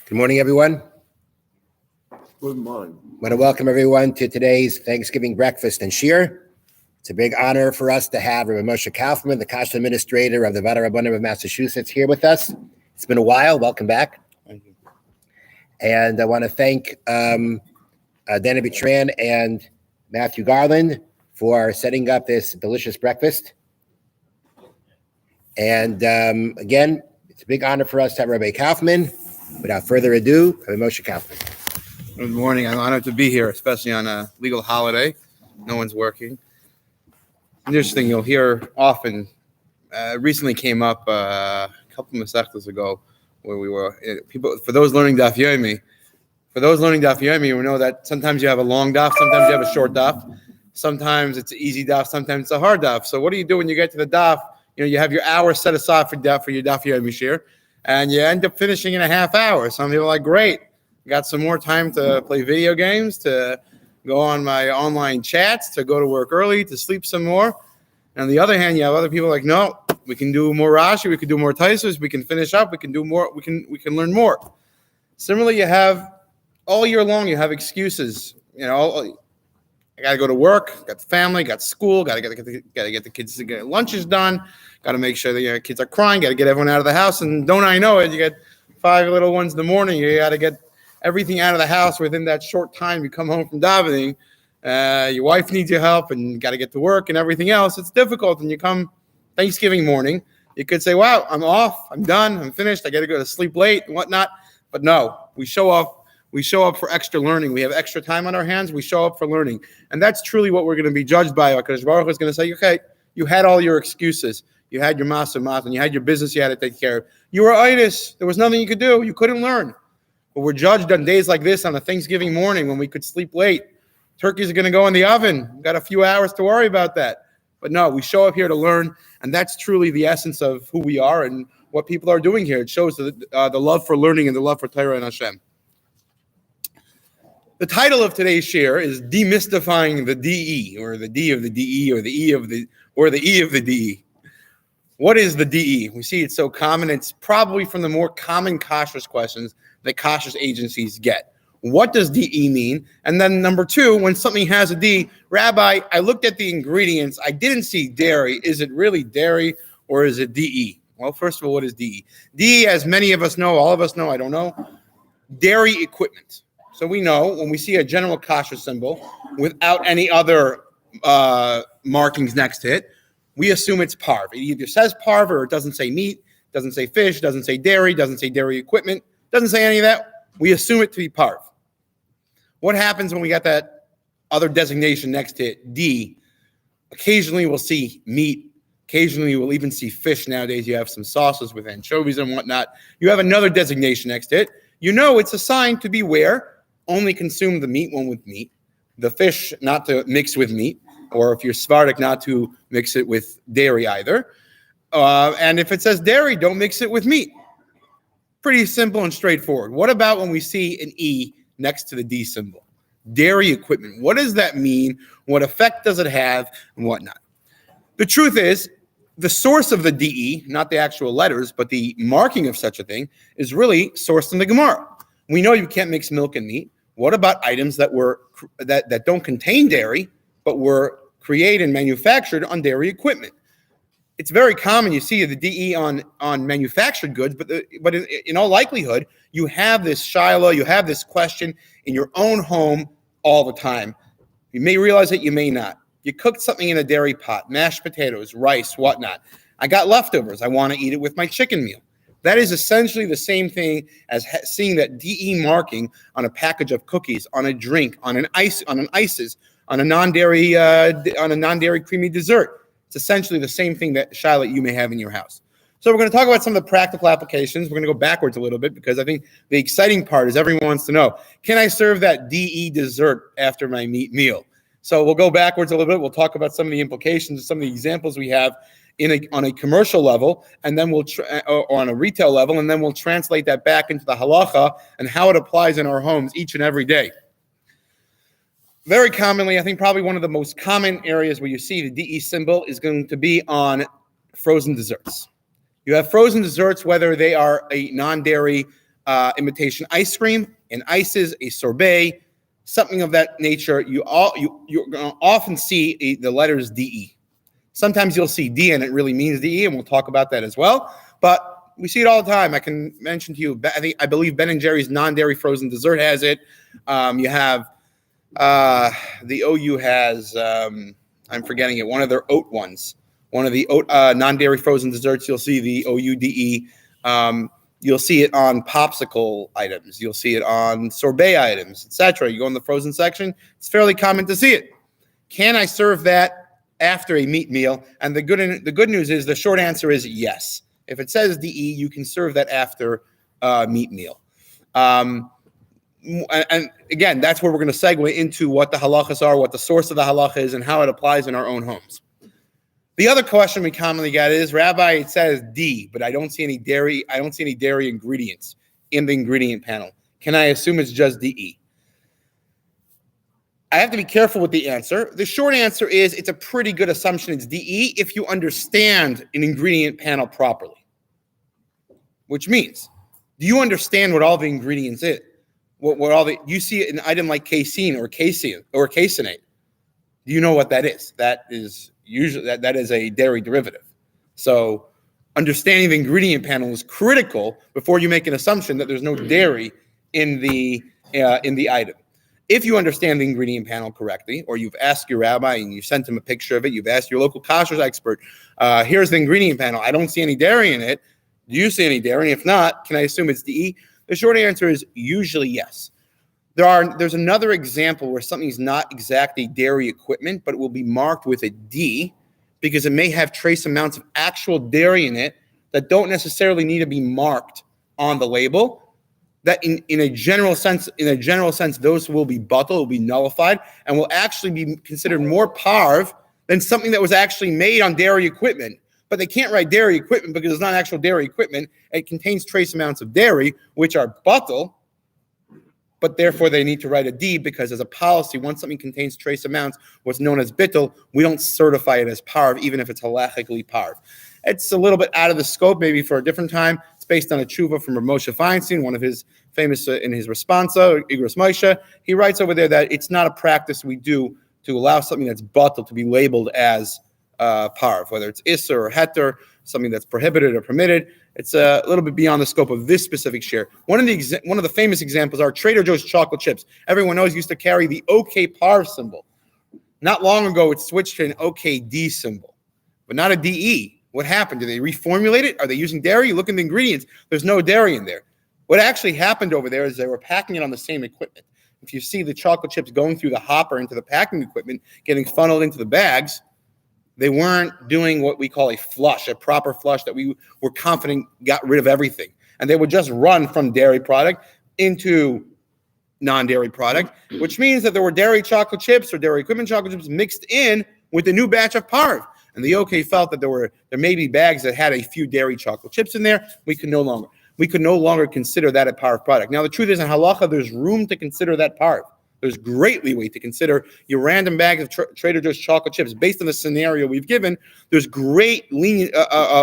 Good morning, everyone. Good morning. I want to welcome everyone to today's Thanksgiving breakfast and shir. It's a big honor for us to have Rabbi Moshe Kaufman, the Kasha administrator of the Vada Rabbanim of Massachusetts, here with us. It's been a while. Welcome back. Thank you. And I want to thank Dana Bitran and Matthew Garland for setting up this delicious breakfast. And again, it's a big honor for us to have Rabbi Kaufman. Without further ado, Rabbi Moshe Kaufman. Good morning. I'm honored to be here, especially on a legal holiday. No one's working. Interesting, you'll hear often. Recently came up a couple of Masechtas ago, where we were people. For those learning Daf Yomi, we know that sometimes you have a long daf, sometimes you have a short daf, sometimes it's an easy daf, sometimes it's a hard daf. So what do you do when you get to the daf? You have your hour set aside for your Daf Yomi shir, and you end up finishing in a half hour. Some people are like, great, got some more time to play video games, to go on my online chats, to go to work early, to sleep some more. And on the other hand, you have other people like, no, we can do more Rashi, we can do more Taisus, we can finish up, we can do more, we can learn more. Similarly, you have all year long, you have excuses. I got to go to work, got family, got school, got to get the kids to get lunches done, got to make sure that kids are crying, got to get everyone out of the house. And don't I know it, you get 5 little ones in the morning, you got to get everything out of the house within that short time. You come home from davening, your wife needs your help, and you got to get to work and everything else. It's difficult. And you come Thanksgiving morning, you could say, wow, I'm off, I'm done, I'm finished, I got to go to sleep late and whatnot. But no, we show up for extra learning. We have extra time on our hands. We show up for learning. And that's truly what we're going to be judged by. HaKadosh Baruch Hu is going to say, okay, you had all your excuses. You had your masa, and you had your business you had to take care of. You were itis. There was nothing you could do. You couldn't learn. But we're judged on days like this on a Thanksgiving morning when we could sleep late. Turkeys are going to go in the oven. We've got a few hours to worry about that. But no, we show up here to learn. And that's truly the essence of who we are and what people are doing here. It shows the love for learning and the love for Torah and Hashem. The title of today's share is Demystifying the D, or the D of the DE, or the E of the DE. What is the DE? We see it's so common. It's probably from the more common kashrus questions that kashrus agencies get. What does DE mean? And then number 2, when something has a D, Rabbi, I looked at the ingredients. I didn't see dairy. Is it really dairy or is it DE? Well, first of all, what is DE? DE, as many of us know, all of us know, I don't know, dairy equipment. So we know when we see a general kasher symbol without any other markings next to it, we assume it's parv. It either says parv or it doesn't say meat, doesn't say fish, doesn't say dairy equipment, doesn't say any of that. We assume it to be parv. What happens when we got that other designation next to it, D? Occasionally we'll see meat. Occasionally we'll even see fish. Nowadays you have some sauces with anchovies and whatnot. You have another designation next to it. You know it's a sign to beware. Only consume the meat one with meat, the fish not to mix with meat, or if you're Sephardic, not to mix it with dairy either. And if it says dairy, don't mix it with meat. Pretty simple and straightforward. What about when we see an E next to the D symbol? Dairy equipment. What does that mean? What effect does it have and whatnot? The truth is, the source of the DE, not the actual letters, but the marking of such a thing, is really sourced in the Gemara. We know you can't mix milk and meat. What about items that don't contain dairy, but were created and manufactured on dairy equipment? It's very common. You see the DE on manufactured goods, but in all likelihood, you have this shiloh, you have this question in your own home all the time. You may realize it, you may not. You cooked something in a dairy pot, mashed potatoes, rice, whatnot. I got leftovers. I want to eat it with my chicken meal. That is essentially the same thing as seeing that DE marking on a package of cookies, on a drink, on an ices, on a non-dairy creamy dessert. It's essentially the same thing that Charlotte you may have in your house. So we're going to talk about some of the practical applications. We're going to go backwards a little bit because I think the exciting part is everyone wants to know, can I serve that DE dessert after my meat meal? So we'll go backwards a little bit. We'll talk about some of the implications, some of the examples we have on a commercial level, and then or on a retail level, and then we'll translate that back into the halacha and how it applies in our homes each and every day. Very commonly, I think probably one of the most common areas where you see the DE symbol is going to be on frozen desserts. You have frozen desserts, whether they are a non-dairy imitation ice cream, and ices, a sorbet, something of that nature. You're going to often see the letters DE. Sometimes you'll see D and it really means DE, and we'll talk about that as well. But we see it all the time. I can mention to you, I believe Ben & Jerry's non-dairy frozen dessert has it. You have the OU has, I'm forgetting it, one of their oat ones. One of the oat non-dairy frozen desserts, you'll see the OUDE. You'll see it on popsicle items. You'll see it on sorbet items, etc. You go in the frozen section, it's fairly common to see it. Can I serve that after a meat meal? And the good news is the short answer is yes. If it says DE, you can serve that after a meat meal. And again, that's where we're going to segue into what the halachas are, what the source of the halacha is, and how it applies in our own homes. The other question we commonly get is, Rabbi, it says D, but I don't see any dairy. I don't see any dairy ingredients in the ingredient panel. Can I assume it's just DE? I have to be careful with the answer. The short answer is it's a pretty good assumption it's DE if you understand an ingredient panel properly. Which means, do you understand what all the ingredients is? What all the you see an item like casein or caseinate? Do you know what that is? That is usually that is a dairy derivative. So understanding the ingredient panel is critical before you make an assumption that there's no dairy in the item. If you understand the ingredient panel correctly, or you've asked your rabbi and you sent him a picture of it, you've asked your local kashrus expert, here's the ingredient panel. I don't see any dairy in it. Do you see any dairy? If not, can I assume it's DE? The short answer is usually yes. There's another example where something's not exactly dairy equipment, but it will be marked with a D because it may have trace amounts of actual dairy in it that don't necessarily need to be marked on the label. That in a general sense, those will be bottled, will be nullified, and will actually be considered more parv than something that was actually made on dairy equipment. But they can't write dairy equipment because it's not actual dairy equipment. It contains trace amounts of dairy, which are bottled, but therefore they need to write a D because as a policy, once something contains trace amounts, what's known as bittul, we don't certify it as parv, even if it's halachically parv. It's a little bit out of the scope, maybe for a different time. It's based on a tshuva from Rav Moshe Feinstein, one of his famous in his responsa, Igros Moshe. He writes over there that it's not a practice we do to allow something that's bottled to be labeled as parv, whether it's isser or heter, something that's prohibited or permitted. It's a little bit beyond the scope of this specific share. One of the famous examples are Trader Joe's chocolate chips. Everyone knows used to carry the OK parv symbol. Not long ago, it switched to an OKD symbol, but not a DE. What happened? Did they reformulate it? Are they using dairy? You look at the ingredients. There's no dairy in there. What actually happened over there is they were packing it on the same equipment. If you see the chocolate chips going through the hopper into the packing equipment, getting funneled into the bags, they weren't doing what we call a flush, a proper flush that we were confident got rid of everything. And they would just run from dairy product into non-dairy product, which means that there were dairy chocolate chips or dairy equipment chocolate chips mixed in with the new batch of parv. And the OK felt that there may be bags that had a few dairy chocolate chips in there. We could no longer consider that a parv product. Now, the truth is in halacha, there's room to consider that parv. There's great leeway to consider your random bags of Trader Joe's chocolate chips based on the scenario we've given. There's great lenient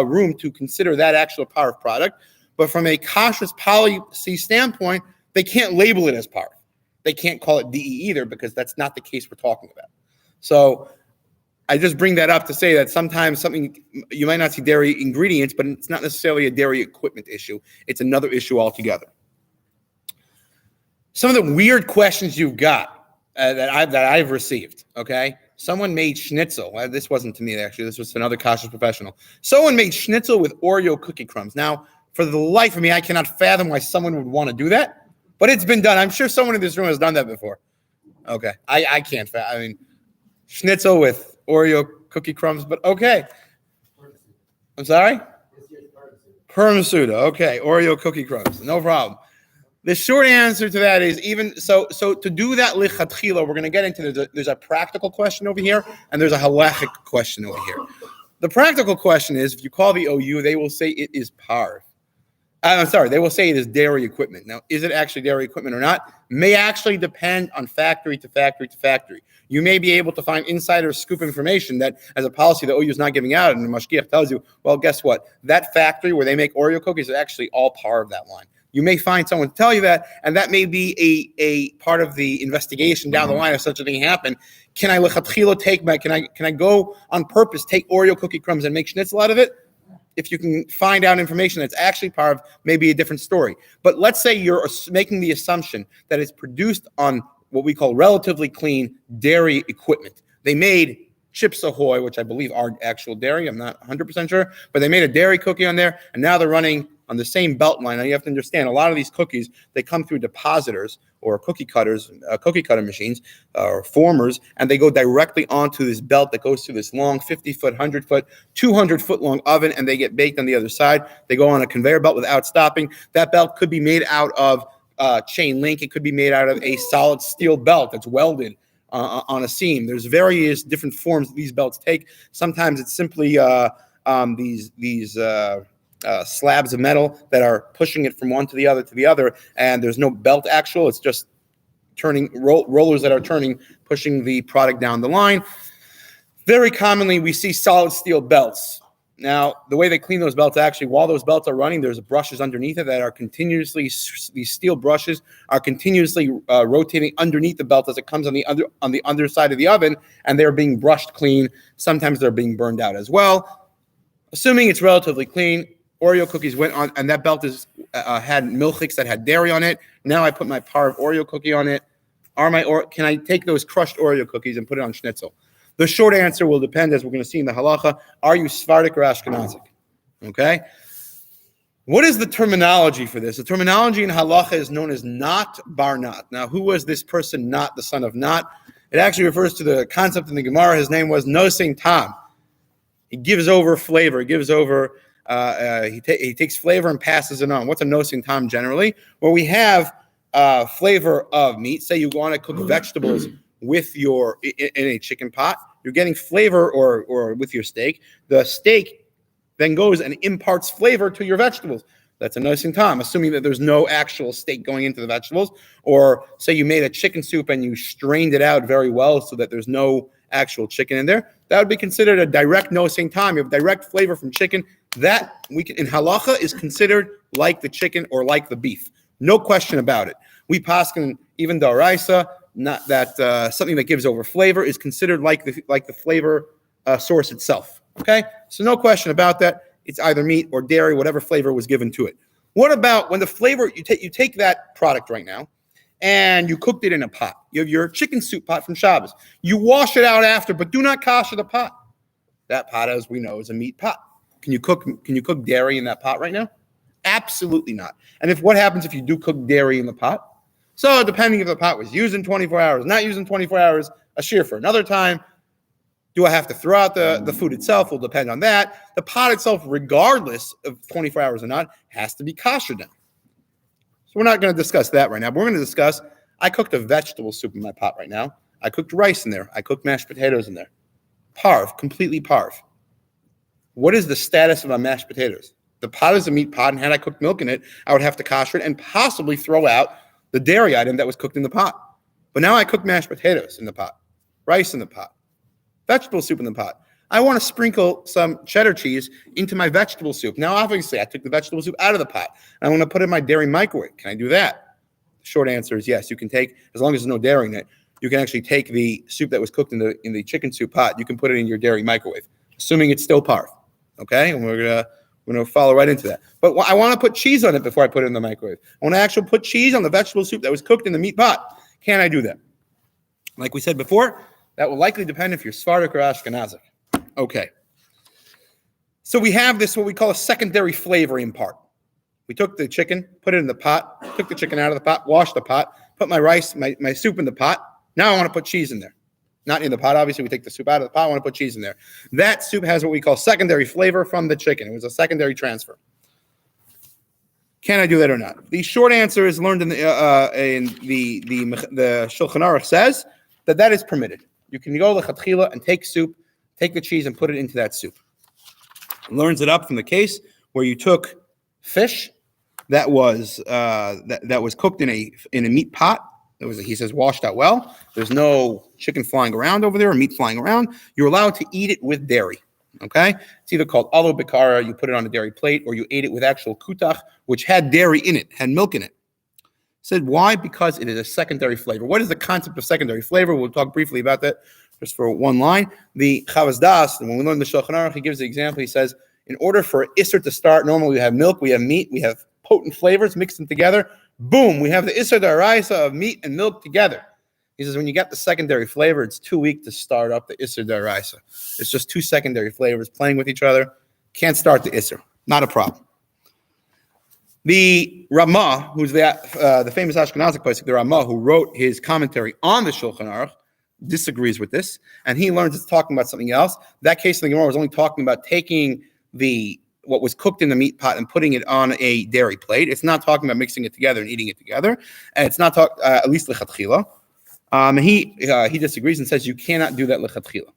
room to consider that actual parv product. But from a kashrus policy standpoint, they can't label it as parv. They can't call it DE either because that's not the case we're talking about. So I just bring that up to say that sometimes something you might not see dairy ingredients, but it's not necessarily a dairy equipment issue. It's another issue altogether. Some of the weird questions you've got that I've received. Okay, someone made schnitzel. Well, this wasn't to me actually. This was to another kashrus professional. Someone made schnitzel with Oreo cookie crumbs. Now, for the life of me, I cannot fathom why someone would want to do that. But it's been done. I'm sure someone in this room has done that before. Okay, I can't. I mean, schnitzel with Oreo cookie crumbs. But okay. I'm sorry. Parmasuda. Okay, Oreo cookie crumbs. No problem. The short answer to that is even so to do that lichatchila, we're going to get into there's a practical question over here and there's a halachic question over here. The practical question is if you call the OU, they will say it is parv. They will say it is dairy equipment. Now, is it actually dairy equipment or not? May actually depend on factory to factory to factory. You may be able to find insider scoop information that as a policy the OU is not giving out and the mashgiach tells you, well, guess what? That factory where they make Oreo cookies is actually all parv that line. You may find someone to tell you that, and that may be a part of the investigation down the line if such a thing happened. Can I lechatchila can I go on purpose, take Oreo cookie crumbs and make schnitzel out of it? If you can find out information that's actually part of, maybe a different story. But let's say you're making the assumption that it's produced on what we call relatively clean dairy equipment. They made Chips Ahoy, which I believe are actual dairy. I'm not 100% sure, but they made a dairy cookie on there, and now they're running on the same belt line. Now you have to understand, a lot of these cookies, they come through depositors or cookie cutter machines or formers, and they go directly onto this belt that goes through this long 50-foot, 100-foot, 200-foot long oven, and they get baked on the other side. They go on a conveyor belt without stopping. That belt could be made out of chain link. It could be made out of a solid steel belt that's welded on a seam. There's various different forms these belts take. Sometimes it's simply these slabs of metal that are pushing it from one to the other, and there's no belt actual. It's just turning rollers that are turning, pushing the product down the line. Very commonly, we see solid steel belts. Now, the way they clean those belts, actually, while those belts are running, there's brushes underneath it that are continuously, these steel brushes are continuously rotating underneath the belt as it comes on the underside of the oven, and they're being brushed clean. Sometimes they're being burned out as well. Assuming it's relatively clean, Oreo cookies went on, and that belt had milchiks that had dairy on it. Now I put my Parv Oreo cookie on it. Can I take those crushed Oreo cookies and put it on schnitzel? The short answer will depend, as we're going to see in the halacha. Are you Sephardic or Ashkenazic? Okay. What is the terminology for this? The terminology in halacha is known as not bar not. Now, who was this person, not the son of not? It actually refers to the concept in the Gemara. His name was nosing tam. He gives over flavor. He gives over. He takes flavor and passes it on. What's a nosing tam generally? Where we have flavor of meat. Say you want to cook vegetables with your in a chicken pot, you're getting flavor, or with your steak. The steak then goes and imparts flavor to your vegetables. That's a nosing tam, assuming that there's no actual steak going into the vegetables. Or say you made a chicken soup and you strained it out very well so that there's no actual chicken in there. That would be considered a direct nosing tam. You have direct flavor from chicken. That in halacha is considered like the chicken or like the beef. No question about it. We paskin even d'oraisa, not that something that gives over flavor is considered like the flavor source itself. Okay, so no question about that. It's either meat or dairy, whatever flavor was given to it. What about when the flavor you take that product right now and you cooked it in a pot? You have your chicken soup pot from Shabbos. You wash it out after, but do not kosher the pot. That pot, as we know, is a meat pot. Can you cook dairy in that pot right now? Absolutely not. And what happens if you do cook dairy in the pot? So depending if the pot was used in 24 hours, not used in 24 hours, a shear for another time. Do I have to throw out the food itself? Will depend on that. The pot itself, regardless of 24 hours or not, has to be kosher then. So we're not going to discuss that right now, but we're going to discuss, I cooked a vegetable soup in my pot right now. I cooked rice in there. I cooked mashed potatoes in there. Parv, completely parv. What is the status of my mashed potatoes? The pot is a meat pot, and had I cooked milk in it, I would have to kosher it and possibly throw out the dairy item that was cooked in the pot. But now I cook mashed potatoes in the pot, rice in the pot, vegetable soup in the pot. I want to sprinkle some cheddar cheese into my vegetable soup. Now, obviously, I took the vegetable soup out of the pot. I want to put it in my dairy microwave. Can I do that? The short answer is yes. You can take, as long as there's no dairy in it, you can actually take the soup that was cooked in the chicken soup pot. You can put it in your dairy microwave, assuming it's still parv. Okay, and we're gonna follow right into that. But I want to put cheese on it before I put it in the microwave. I want to actually put cheese on the vegetable soup that was cooked in the meat pot. Can I do that? Like we said before, that will likely depend if you're Sephardic or Ashkenazic. Okay. So we have this, what we call a secondary flavoring part. We took the chicken, put it in the pot, took the chicken out of the pot, washed the pot, put my rice, my soup in the pot. Now I want to put cheese in there. Not in the pot, obviously. We take the soup out of the pot. I want to put cheese in there. That soup has what we call secondary flavor from the chicken. It was a secondary transfer. Can I do that or not? The short answer is learned in the Shulchan Aruch says that is permitted. You can go lechatchila and take the cheese and put it into that soup. It learns it up from the case where you took fish that was cooked in a meat pot. It was, he says, washed out well. There's no chicken flying around over there or meat flying around. You're allowed to eat it with dairy. Okay, it's either called alo bikara, you put it on a dairy plate, or you ate it with actual kutach, which had dairy in it, had milk in it. Said why? Because it is a secondary flavor. What is the concept of secondary flavor? We'll talk briefly about that just for one line. The Chavas Das, when we learn the Shulchan Aruch, he gives the example. He says, in order for Isser to start, normally we have milk, we have meat, we have potent flavors, mix them together. Boom, we have the Isser Daraisa of meat and milk together. He says, when you get the secondary flavor, it's too weak to start up the Isser Daraisa. It's just two secondary flavors playing with each other. Can't start the Isser. Not a problem. The Ramah, who's the famous Ashkenazic posek, the Ramah, who wrote his commentary on the Shulchan Aruch, disagrees with this, and he learns it's talking about something else. That case in the Gemara was only talking about taking what was cooked in the meat pot and putting it on a dairy plate. It's not talking about mixing it together and eating it together, and it's not at least lechatchila. He disagrees and says you cannot do that lechatchila.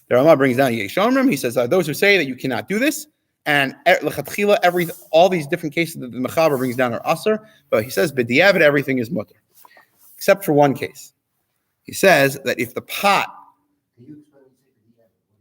The Ramah brings down Yeshomrim. He says those who say that you cannot do this, and lechatchila, all these different cases that the Mechaber brings down are aser, but he says b'diavad everything is mutter, except for one case. He says that if the pot,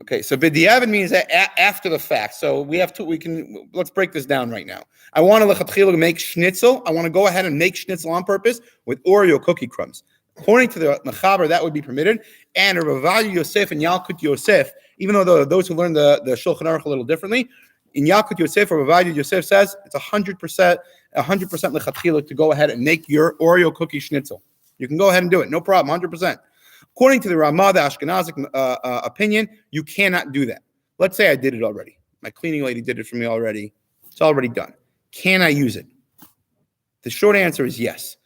okay, so b'diavad means that after the fact. So let's break this down right now. I want to lechatchila make schnitzel. I want to go ahead and make schnitzel on purpose with Oreo cookie crumbs. According to the Mechaber, that would be permitted. And Rav Yosef and Yalkut Yosef, even though those who learn the Shulchan Aruch a little differently, in Yalkut Yosef, Rav Yosef says it's 100% lechatchila to go ahead and make your Oreo cookie schnitzel. You can go ahead and do it, no problem, 100%. According to the Ramah, the Ashkenazic opinion, you cannot do that. Let's say I did it already. My cleaning lady did it for me already. It's already done. Can I use it? The short answer is yes.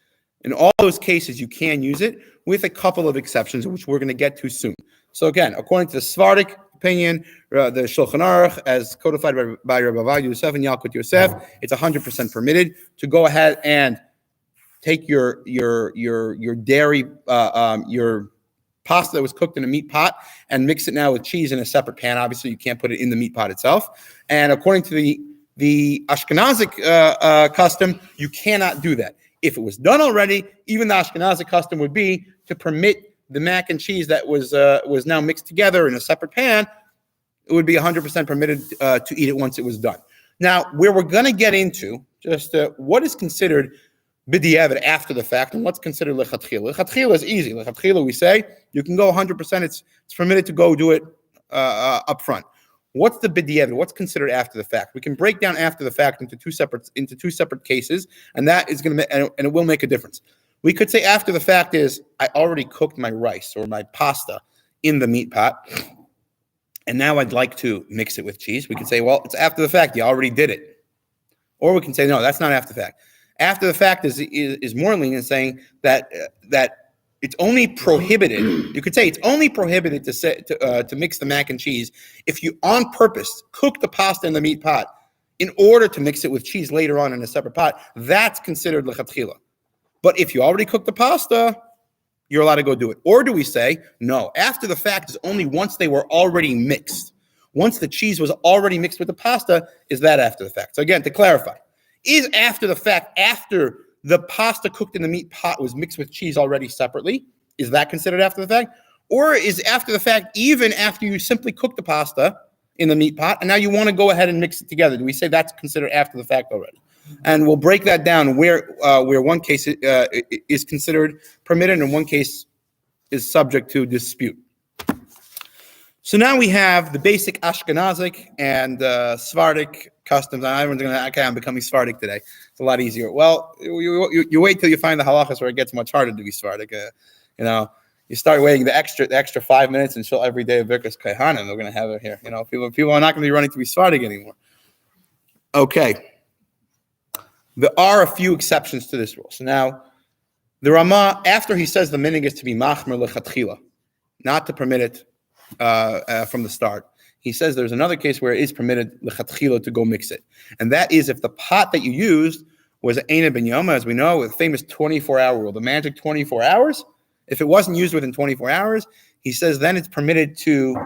In all those cases, you can use it with a couple of exceptions, which we're going to get to soon. So again, according to the Sephardic opinion, the Shulchan Aruch, as codified by Rav Yosef and Yalkut Yosef, it's 100% permitted to go ahead and take your dairy, your pasta that was cooked in a meat pot and mix it now with cheese in a separate pan. Obviously, you can't put it in the meat pot itself. And according to the Ashkenazic custom, you cannot do that. If it was done already, even the Ashkenazic custom would be to permit the mac and cheese that was now mixed together in a separate pan. It would be 100% permitted to eat it once it was done. Now, where we're going to get into just what is considered b'diavad after the fact and what's considered lechatchila. Lechatchila is easy. Lechatchila, we say, you can go 100%. It's permitted to go do it up front. What's the b'diavad? What's considered after the fact? We can break down after the fact into two separate cases, and that is going to and it will make a difference. We could say after the fact is I already cooked my rice or my pasta in the meat pot, and now I'd like to mix it with cheese. We could say, well, it's after the fact. You already did it. Or we can say, no, that's not after the fact. After the fact is more lenient, saying that it's only prohibited. You could say it's only prohibited to mix the mac and cheese if you on purpose cook the pasta in the meat pot in order to mix it with cheese later on in a separate pot. That's considered lechatchila. But if you already cooked the pasta, you're allowed to go do it. Or do we say, no, after the fact is only once they were already mixed. Once the cheese was already mixed with the pasta, is that after the fact? So again, to clarify, is after the fact, after the pasta cooked in the meat pot was mixed with cheese already separately, is that considered after the fact? Or is after the fact even after you simply cook the pasta in the meat pot and now you want to go ahead and mix it together? Do we say that's considered after the fact already? And we'll break that down where one case is considered permitted and one case is subject to dispute. So now we have the basic Ashkenazic and Sephardic customs. And everyone's going to, okay, I'm becoming Sephardic today. It's a lot easier. Well, you wait till you find the halachas where it gets much harder to be Sephardic. You start waiting the extra 5 minutes until every day of Birkas Kohanim. They're going to have it here. People are not going to be running to be Sephardic anymore. Okay. There are a few exceptions to this rule. So now, the Ramah, after he says the minig is to be machmer lechatchila, not to permit it from the start, he says there's another case where it is permitted lechatchila to go mix it. And that is if the pot that you used was Eina ben Yoma, as we know, with the famous 24-hour rule, the magic 24 hours. If it wasn't used within 24 hours, he says then it's permitted to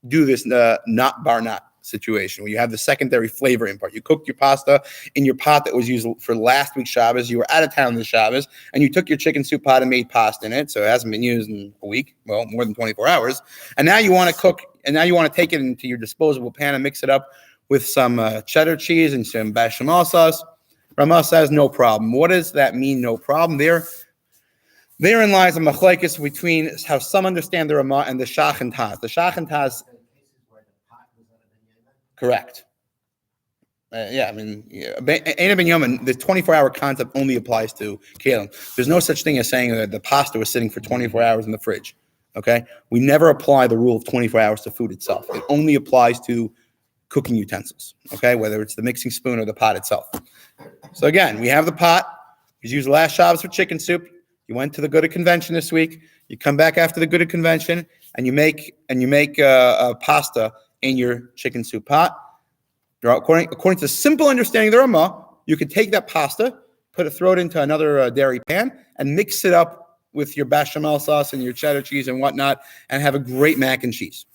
do this not bar not. situation where you have the secondary flavor import. You cooked your pasta in your pot that was used for last week's Shabbos. You were out of town this Shabbos, and you took your chicken soup pot and made pasta in it, so it hasn't been used in a week, well, more than 24 hours. And now you want to cook, and now you want to take it into your disposable pan and mix it up with some cheddar cheese and some bechamel sauce. Ramah says no problem. What does that mean, no problem? Therein lies a machlekes between how some understand the Ramah and the Shach and Taz. The Shach and Taz, correct. Eina ben Yamin, the 24-hour concept only applies to kalim. There's no such thing as saying that the pasta was sitting for 24 hours in the fridge. Okay, we never apply the rule of 24 hours to food itself. It only applies to cooking utensils. Okay, whether it's the mixing spoon or the pot itself. So again, we have the pot. It was used last Shabbos for chicken soup. You went to the Gouda convention this week. You come back after the Gouda convention, and you make pasta in your chicken soup pot. According to the simple understanding of the Ramah, you could take that pasta, throw it into another dairy pan, and mix it up with your bechamel sauce and your cheddar cheese and whatnot, and have a great mac and cheese.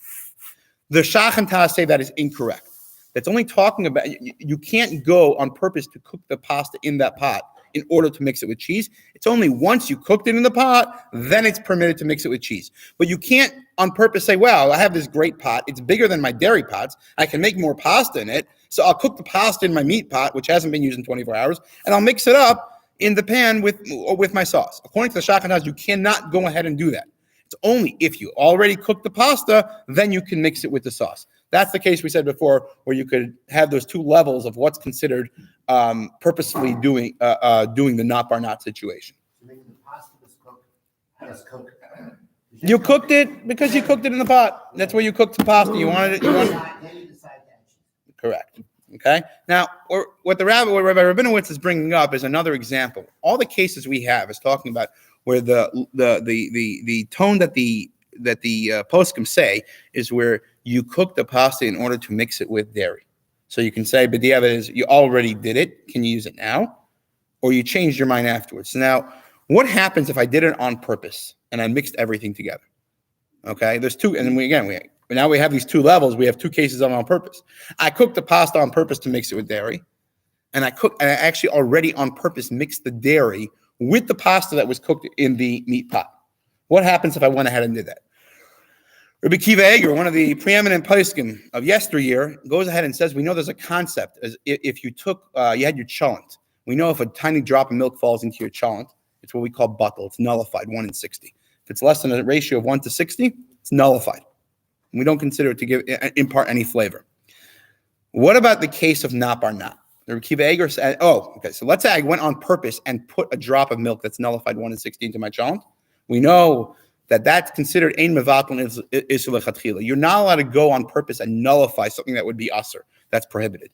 The Shach and Taz say that is incorrect. That's only talking about you can't go on purpose to cook the pasta in that pot in order to mix it with cheese. It's only once you cooked it in the pot, then it's permitted to mix it with cheese. But you can't on purpose say, well, I have this great pot. It's bigger than my dairy pots. I can make more pasta in it. So I'll cook the pasta in my meat pot, which hasn't been used in 24 hours, and I'll mix it up in the pan with my sauce. According to the Shach and Taz, you cannot go ahead and do that. It's only if you already cooked the pasta, then you can mix it with the sauce. That's the case we said before, where you could have those two levels of what's considered purposefully doing the not bar not situation. So maybe the pasta was cooked. You cooked it because you cooked it in the pot. That's where you cooked the pasta. You wanted it. Correct. Okay. Now, what Rabbi Rabinowitz is bringing up is another example. All the cases we have is talking about where the tone that the poskim say is where you cook the pasta in order to mix it with dairy. So you can say, but the evidence you already did it. Can you use it now? Or you changed your mind afterwards. So now, what happens if I did it on purpose and I mixed everything together? Okay, there's two, and now we have these two levels. We have two cases on purpose. I cooked the pasta on purpose to mix it with dairy, and I actually already on purpose mixed the dairy with the pasta that was cooked in the meat pot. What happens if I went ahead and did that? Rabbi Kiva Eger, one of the preeminent poskim of yesteryear, goes ahead and says, we know there's a concept as if you took, you had your cholent. We know if a tiny drop of milk falls into your cholent, it's what we call buttle. It's nullified, 1 in 60. If it's less than a ratio of 1 to 60, it's nullified. We don't consider it to impart any flavor. What about the case of not bar not? Rabbi Kiva Eger said, so let's say I went on purpose and put a drop of milk that's nullified 1 in 60 into my cholent. We know that that's considered ein mevatel isur lechatchila. You're not allowed to go on purpose and nullify something that would be usur. That's prohibited.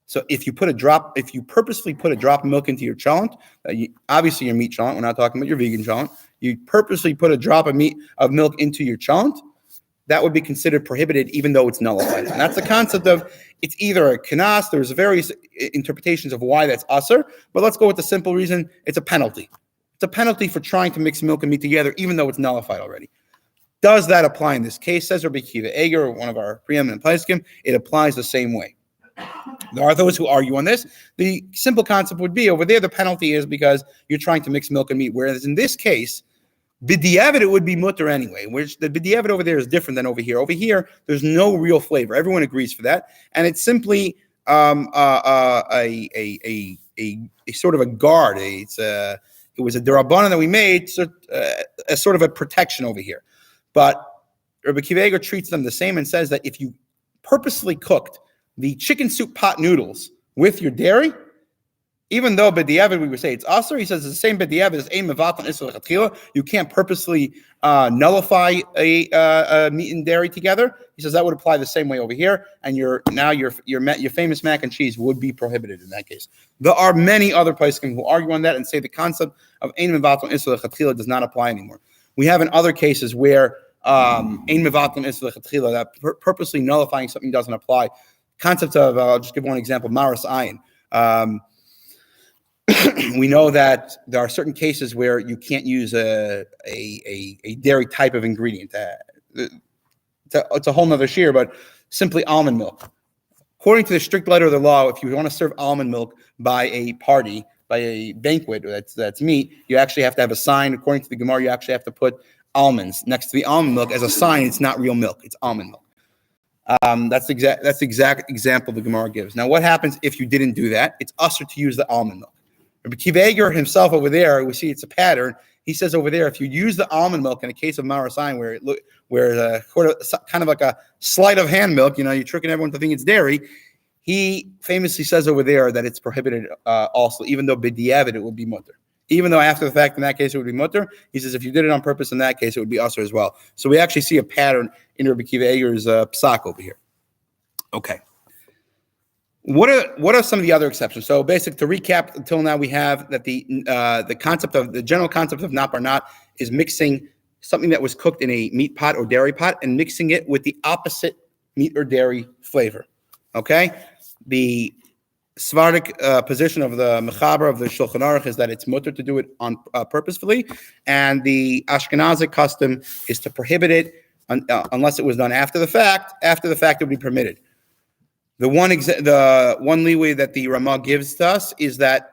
So if you purposely put a drop of milk into your cholent, obviously your meat cholent, we're not talking about your vegan cholent, you purposely put a drop of milk into your cholent, that would be considered prohibited even though it's nullified. And that's the concept of it's either a kanas, there's various interpretations of why that's usur, but let's go with the simple reason, it's a penalty. It's a penalty for trying to mix milk and meat together even though it's nullified already. Does that apply in this case? Says Rabbi Kiva Eger, one of our preeminent poskim, it applies the same way. There are those who argue on this. The simple concept would be over there, the penalty is because you're trying to mix milk and meat, whereas in this case, b'diavad it would be mutter anyway, which the b'diavad over there is different than over here. Over here, there's no real flavor. Everyone agrees for that. And it's simply a sort of a guard. It was a derabbanan that we made, as sort of a protection over here. But Rabbi Kiva Eger treats them the same and says that if you purposely cooked the chicken soup pot noodles with your dairy, even though b'diavad we would say it's usur, he says it's the same b'diavad as ein mevatel isur lechatchila. You can't purposely nullify a meat and dairy together. He says that would apply the same way over here, and your famous mac and cheese would be prohibited in that case. There are many other poskim who argue on that and say the concept of ein mevatel isur lechatchila does not apply anymore. We have in other cases where ein mevatel isur lechatchila, that purposely nullifying something doesn't apply. Concept of, I'll just give one example, maris ayin. We know that there are certain cases where you can't use a dairy type of ingredient. It's a whole nother shear, but simply almond milk. According to the strict letter of the law, if you want to serve almond milk by a party, by a banquet that's meat, you actually have to have a sign. According to the Gemara, you actually have to put almonds next to the almond milk as a sign. It's not real milk; it's almond milk. That's the exact example the Gemara gives. Now, what happens if you didn't do that? It's usher to use the almond milk. Rabbi Akiva Eiger himself over there, we see it's a pattern. He says over there, if you use the almond milk in a case of marasayin, where kind of like a sleight of hand milk, you're tricking everyone to think it's dairy. He famously says over there that it's prohibited also, even though b'diavad it would be mutter. Even though after the fact, in that case, it would be mutter, he says if you did it on purpose in that case, it would be usher as well. So we actually see a pattern in Rabbi Akiva Eiger's psak over here. Okay. What are some of the other exceptions? So basically, to recap, until now we have that the general concept of not bar not is mixing something that was cooked in a meat pot or dairy pot and mixing it with the opposite meat or dairy flavor. Okay, the Sephardic position of the Mechaber of the Shulchan Aruch is that it's mutter to do it on purposefully, and the Ashkenazic custom is to prohibit it unless it was done after the fact. After the fact, it would be permitted. The one leeway that the Ramah gives to us is that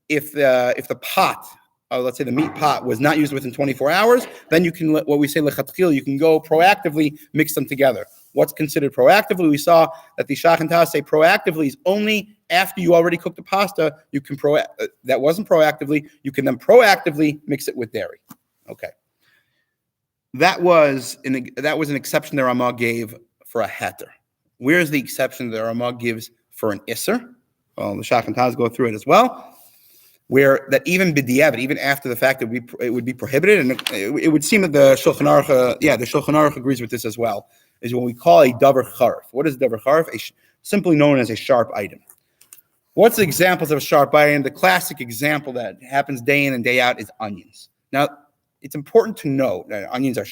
if the pot, let's say the meat pot, was not used within 24 hours, then you can, what we say lechatchil, you can go proactively mix them together. What's considered proactively? We saw that the Shach and Tas say proactively is only after you already cooked the pasta. You can that wasn't proactively. You can then proactively mix it with dairy. Okay, that was an exception that Ramah gave for a heter. Where's the exception that Ramah gives for an isser? Well, the Shach and Tas go through it as well, where that even b'diavad, even after the fact, it would be prohibited, and it would seem that the Shulchan Aruch agrees with this as well. Is what we call a davar charif. What is davar charif? Simply known as a sharp item. What's the examples of a sharp item? The classic example that happens day in and day out is onions. Now, it's important to know that onions are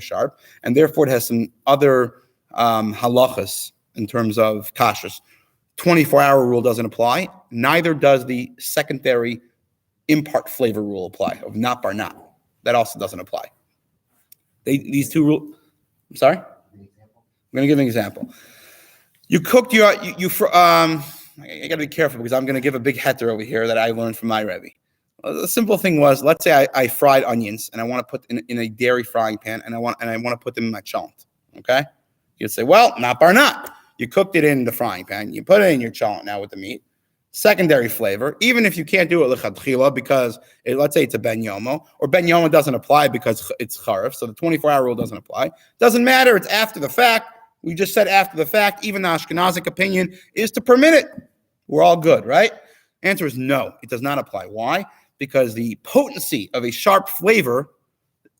sharp, and therefore it has some other halachas in terms of kashrus. 24-hour rule doesn't apply. Neither does the secondary impart flavor rule apply of not bar not. That also doesn't apply. These two rules. I'm sorry. I'm going to give an example. You cooked I got to be careful because I'm going to give a big heter over here that I learned from my Rebbe. The simple thing was, let's say I fried onions and I want to put in a dairy frying pan and I want to put them in my cholent. Okay, you'd say, well, not bar not. You cooked it in the frying pan. You put it in your cholent now with the meat. Secondary flavor, even if you can't do it lechatchila because let's say it's a ben yomo, or ben yomo doesn't apply because it's charif, so the 24-hour rule doesn't apply. Doesn't matter. It's after the fact. We just said after the fact. Even the Ashkenazic opinion is to permit it. We're all good, right? Answer is no. It does not apply. Why? Because the potency of a sharp flavor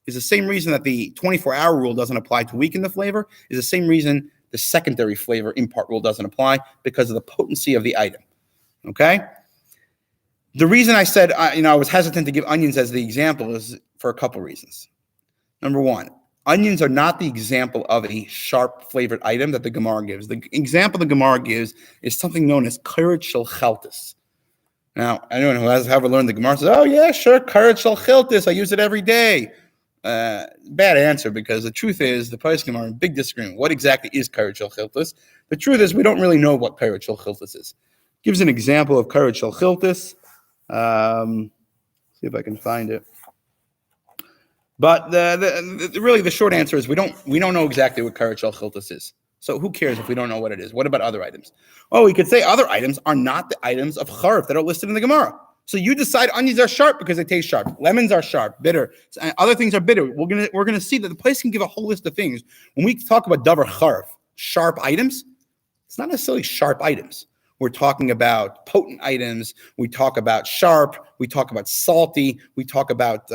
is the same reason that the 24-hour rule doesn't apply to weaken the flavor, is the same reason the secondary flavor impart rule doesn't apply, because of the potency of the item. Okay? The reason I said, I was hesitant to give onions as the example is for a couple reasons. Number one, onions are not the example of a sharp flavored item that the Gemara gives. The example the Gemara gives is something known as karet shel cheltis. Now, anyone who has ever learned the Gemara says, oh yeah, sure, karet shel cheltis, I use it every day. Bad answer, because the truth is the poskim are in big disagreement. What exactly is karet shel cheltis? The truth is we don't really know what karet shel cheltis is. Gives an example of karet shel cheltis. See if I can find it. But the short answer is we don't know exactly what karet shel cheltis is. So who cares if we don't know what it is? What about other items? Oh, we could say other items are not the items of charif that are listed in the Gemara. So you decide onions are sharp because they taste sharp. Lemons are sharp, bitter. Other things are bitter. We're gonna see that the place can give a whole list of things. When we talk about davar charif, sharp items, it's not necessarily sharp items. We're talking about potent items. We talk about sharp. We talk about salty. We talk about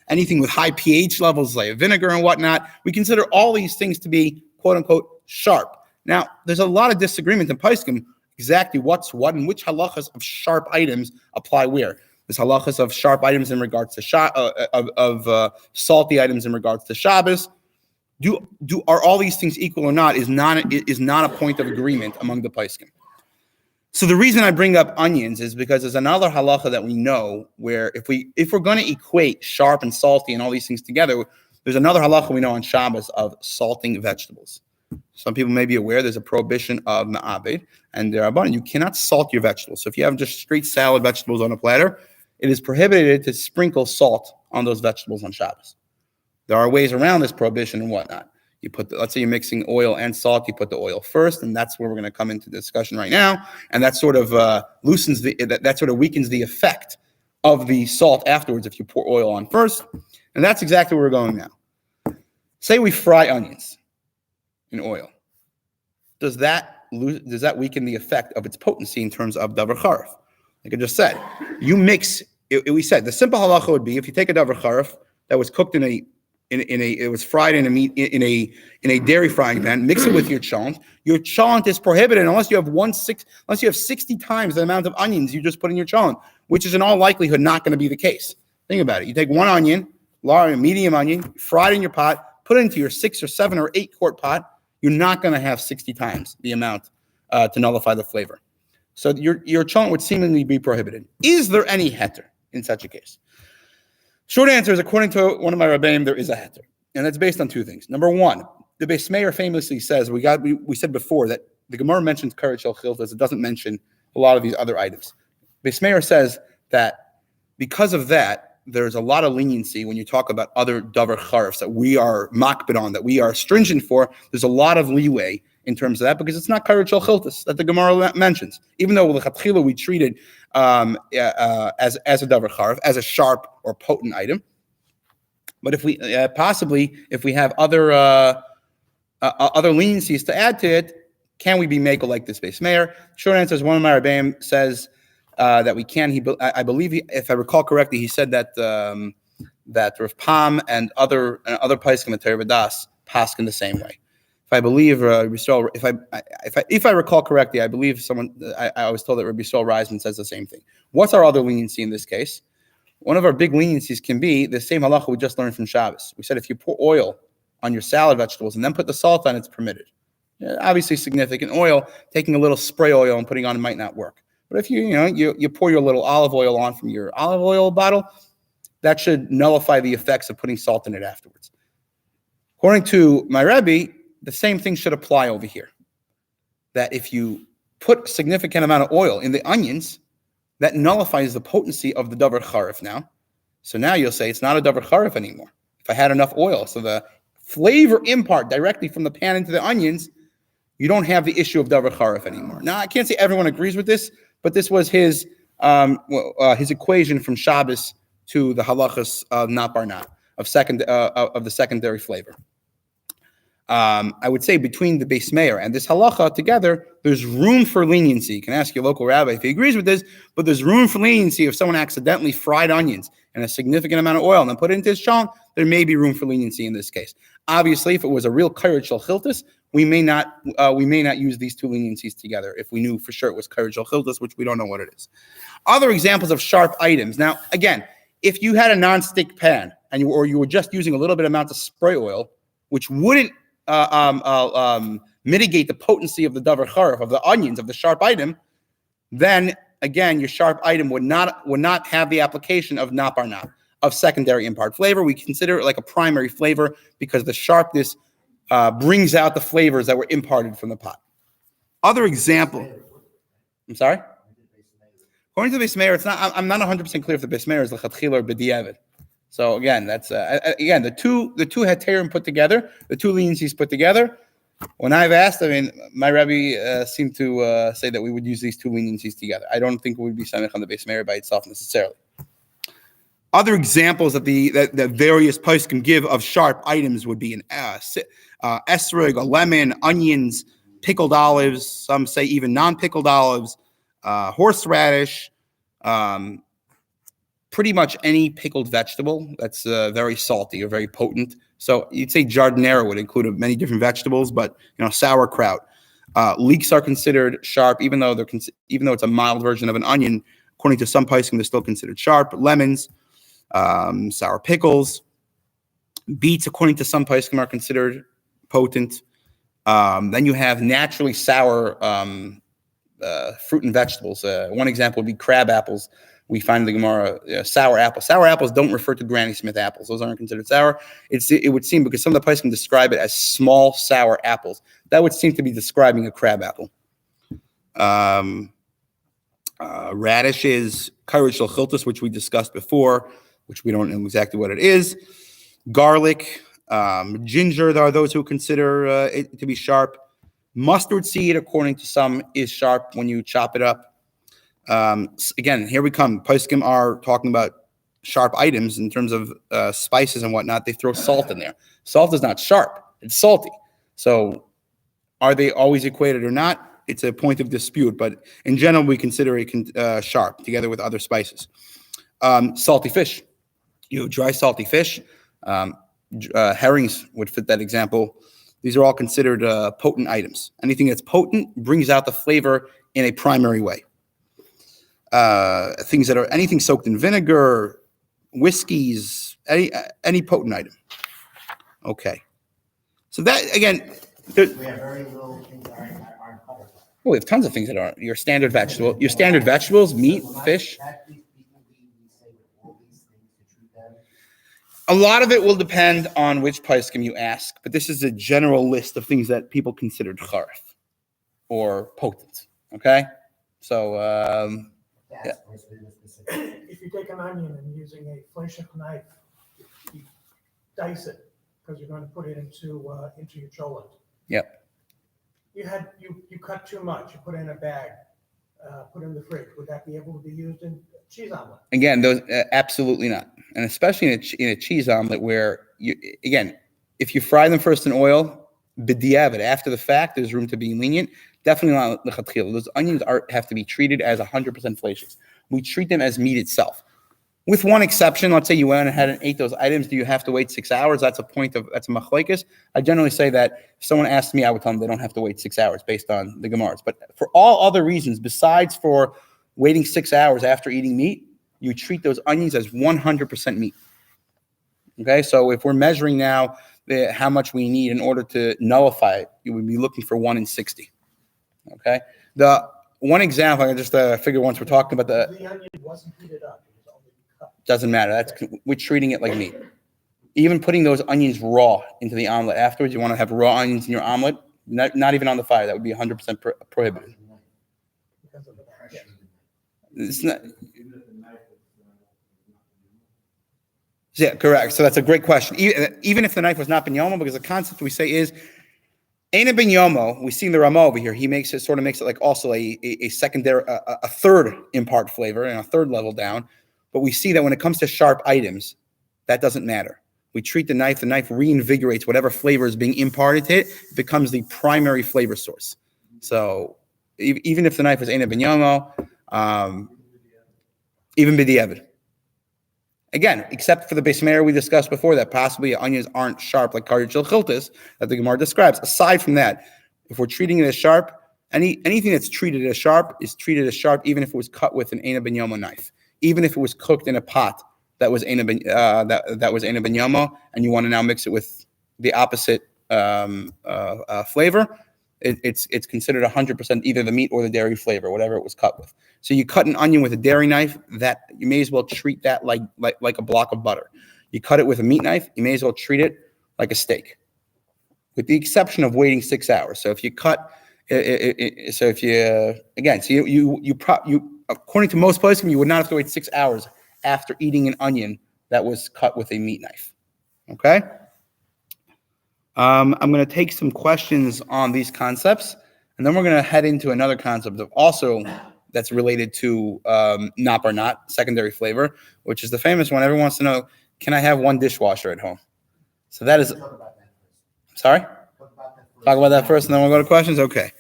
anything with high pH levels like vinegar and whatnot. We consider all these things to be quote unquote sharp. Now, there's a lot of disagreement in poskim exactly what's what and which halachas of sharp items apply where. There's halachas of sharp items in regards to salty items in regards to Shabbos. Are all these things equal or not is not a point of agreement among the poskim. So the reason I bring up onions is because there's another halacha that we know where if we're going to equate sharp and salty and all these things together, there's another halacha we know on Shabbos of salting vegetables. Some people may be aware there's a prohibition of ma'abed and derabbanan. You cannot salt your vegetables. So if you have just straight salad vegetables on a platter, it is prohibited to sprinkle salt on those vegetables on Shabbos. There are ways around this prohibition and whatnot. You put, let's say you're mixing oil and salt, you put the oil first, and that's where we're going to come into the discussion right now. And that sort of that sort of weakens the effect of the salt afterwards if you pour oil on first. And that's exactly where we're going now. Say we fry onions in oil. Does that weaken the effect of its potency in terms of davar charif? Like I just said, you mix. We said the simple halacha would be if you take a davar charif that was cooked it was fried in a dairy frying pan, mix it with your cholent. Your cholent is prohibited unless you have 60 times the amount of onions you just put in your cholent, which is in all likelihood not going to be the case. Think about it. You take one onion, large, medium onion, fry it in your pot, put it into your 6 or 7 or 8 quart pot. You're not going to have 60 times the amount to nullify the flavor. So your cholent would seemingly be prohibited. Is there any heter in such a case? Short answer is, according to one of my rabbeim, there is a heter, and that's based on 2 things. Number 1, the Beis Meir famously says we said before that the Gemara mentions karet shel chiltas. It doesn't mention a lot of these other items. Beis Meir says that because of that, there's a lot of leniency when you talk about other davar charifs that we are makbid on, that we are stringent for. There's a lot of leeway in terms of that because it's not karet shel chiltas that the Gemara mentions. Even though l'chatchila we treat it as a davar charif, as a sharp or potent item. But if we if we have other leniencies to add to it, can we be makel like this Beis Meir? Short answer is one of my rabbeim says that we can. I believe, if I recall correctly, he said that that Rav Pam and other poskim at Torah B'das paskin the same way. If I believe if I recall correctly, I believe I was told that Rabbi Yisrael Reisman says the same thing. What's our other leniency in this case? One of our big leniencies can be the same halacha we just learned from Shabbos. We said if you pour oil on your salad vegetables and then put the salt on, it's permitted. Obviously, significant oil, taking a little spray oil and putting on it might not work. But if you pour your little olive oil on from your olive oil bottle, that should nullify the effects of putting salt in it afterwards. According to my Rebbe, the same thing should apply over here. That if you put a significant amount of oil in the onions, that nullifies the potency of the davar charif now. So now you'll say it's not a davar charif anymore. If I had enough oil, so the flavor impart directly from the pan into the onions, you don't have the issue of davar charif anymore. Now, I can't say everyone agrees with this, but this was his equation from Shabbos to the halachas of nat bar nat, of the secondary flavor. I would say between the Beis Meir and this halacha together, there's room for leniency. You can ask your local rabbi if he agrees with this, but there's room for leniency if someone accidentally fried onions and a significant amount of oil and then put it into his cholent, there may be room for leniency in this case. Obviously, if it was a real karet shel chiltas, we may not use these 2 leniencies together if we knew for sure it was karet shel chiltas, which we don't know what it is. Other examples of sharp items. Now, again, if you had a non-stick pan and you were just using a little bit amount of spray oil, which wouldn't mitigate the potency of the davar charif, of the onions, of the sharp item, then again your sharp item would not have the application of nat bar nat, of secondary impart flavor. We consider it like a primary flavor because the sharpness brings out the flavors that were imparted from the pot. Other example. I'm sorry? According to the Beis Meir, it's not. I'm not 100% clear if the Beis Meir is l'chatchila or b'diavad. So again, that's the two heterim put together, the 2 leniencies put together. When I've asked, my Rebbe seemed to say that we would use these 2 leniencies together. I don't think we would be samech on the Beis Meir by itself necessarily. Other examples that the various poskim give of sharp items would be an esrog, a lemon, onions, pickled olives. Some say even non-pickled olives, horseradish. Pretty much any pickled vegetable that's very salty or very potent. So you'd say jardinera would include many different vegetables, but sauerkraut, leeks are considered sharp, even though it's a mild version of an onion. According to some poskim, they're still considered sharp. Lemons, sour pickles, beets, according to some poskim, are considered potent. Then you have naturally sour fruit and vegetables. One example would be crab apples. We find in the Gemara sour apples. Sour apples don't refer to Granny Smith apples. Those aren't considered sour. It would seem because some of the poskim describe it as small sour apples. That would seem to be describing a crab apple. Radishes, karet shel, which we discussed before, which we don't know exactly what it is. Garlic, ginger, there are those who consider it to be sharp. Mustard seed, according to some, is sharp when you chop it up. Again, here we come. Poskim are talking about sharp items in terms of spices and whatnot. They throw salt in there. Salt is not sharp. It's salty. So are they always equated or not? It's a point of dispute, but in general, we consider it sharp together with other spices. Salty fish. Dry salty fish. Herrings would fit that example. These are all considered potent items. Anything that's potent brings out the flavor in a primary way. Things that are anything soaked in vinegar, whiskeys, any potent item. Okay. So that, again, We have very little things that aren't covered. well, we have tons of things that aren't. Your standard vegetables, meat, fish. A lot of it will depend on which poskim you ask, but this is a general list of things that people considered charif or potent. Okay, so Yeah. If you take an onion and using a fleshik knife, you dice it because you're going to put it into your cholent. Yep. You cut too much. You put it in a bag, put it in the fridge. Would that be able to be used in cheese omelet? Again, those absolutely not, and especially in a cheese omelet where if you fry them first in oil, b'diavad, after the fact, there's room to be lenient. Definitely not lechatchila. Those onions have to be treated as 100% fleshes. We treat them as meat itself. With one exception, let's say you went ahead and ate those items. Do you have to wait 6 hours? That's a machlokes. I generally say that if someone asks me, I would tell them they don't have to wait 6 hours based on the Gemaras. But for all other reasons, besides for waiting 6 hours after eating meat, you treat those onions as 100% meat. Okay, so if we're measuring now how much we need in order to nullify it, you would be looking for 1 in 60. Okay, the one example, I just figure once we're talking about The onion wasn't heated up. It was only cut. doesn't matter. We're treating it like meat. Even putting those onions raw into the omelet afterwards, you want to have raw onions in your omelet, not even on the fire. That would be 100% prohibited. Because of the pressure. It's not. Yeah, correct. So that's a great question. Even if the knife was not ben yomo, because the concept we say is, ain't ben yomo. We see the Rama over here. He makes it like also a secondary, a third impart flavor and a third level down. But we see that when it comes to sharp items, that doesn't matter. We treat the knife reinvigorates whatever flavor is being imparted to it. It becomes the primary flavor source. So even if the knife is ain't ben yomo, even b'diavad. Again, except for the base mayor we discussed before, that possibly onions aren't sharp like karet shel that the Gemara describes. Aside from that, if we're treating it as sharp, anything that's treated as sharp is treated as sharp, even if it was cut with an eina ben yomo knife, even if it was cooked in a pot that was eina ben yomo, and you want to now mix it with the opposite flavor, it's considered 100% either the meat or the dairy flavor, whatever it was cut with. So you cut an onion with a dairy knife, that you may as well treat that like a block of butter. You cut it with a meat knife, you may as well treat it like a steak, with the exception of waiting 6 hours. So if you cut, according to most places, you would not have to wait 6 hours after eating an onion that was cut with a meat knife. Okay. I'm going to take some questions on these concepts, and then we're going to head into another concept of also that's related to not bar not, secondary flavor, which is the famous one. Everyone wants to know, can I have one dishwasher at home? So that is, sorry? Talk about that first, and then we'll go to questions? Okay.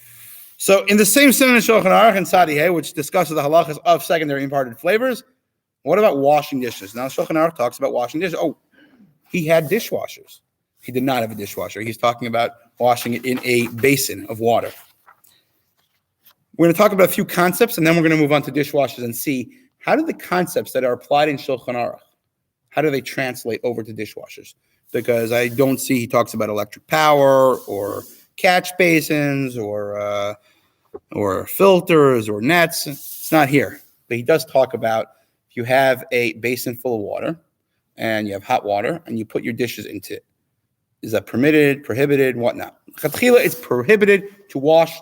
So in the same Siman Shulchan Aruch and Sadiheh, which discusses the halachas of secondary imparted flavors, what about washing dishes? Now Shulchan Aruch talks about washing dishes. Oh, he had dishwashers. He did not have a dishwasher. He's talking about washing it in a basin of water. We're going to talk about a few concepts, and then we're going to move on to dishwashers and see how do the concepts that are applied in Shulchan Aruch, how do they translate over to dishwashers? Because I don't see he talks about electric power or catch basins or filters or nets. It's not here. But he does talk about if you have a basin full of water and you have hot water and you put your dishes into it. Is that permitted, prohibited, whatnot? Chatchila, it's prohibited to wash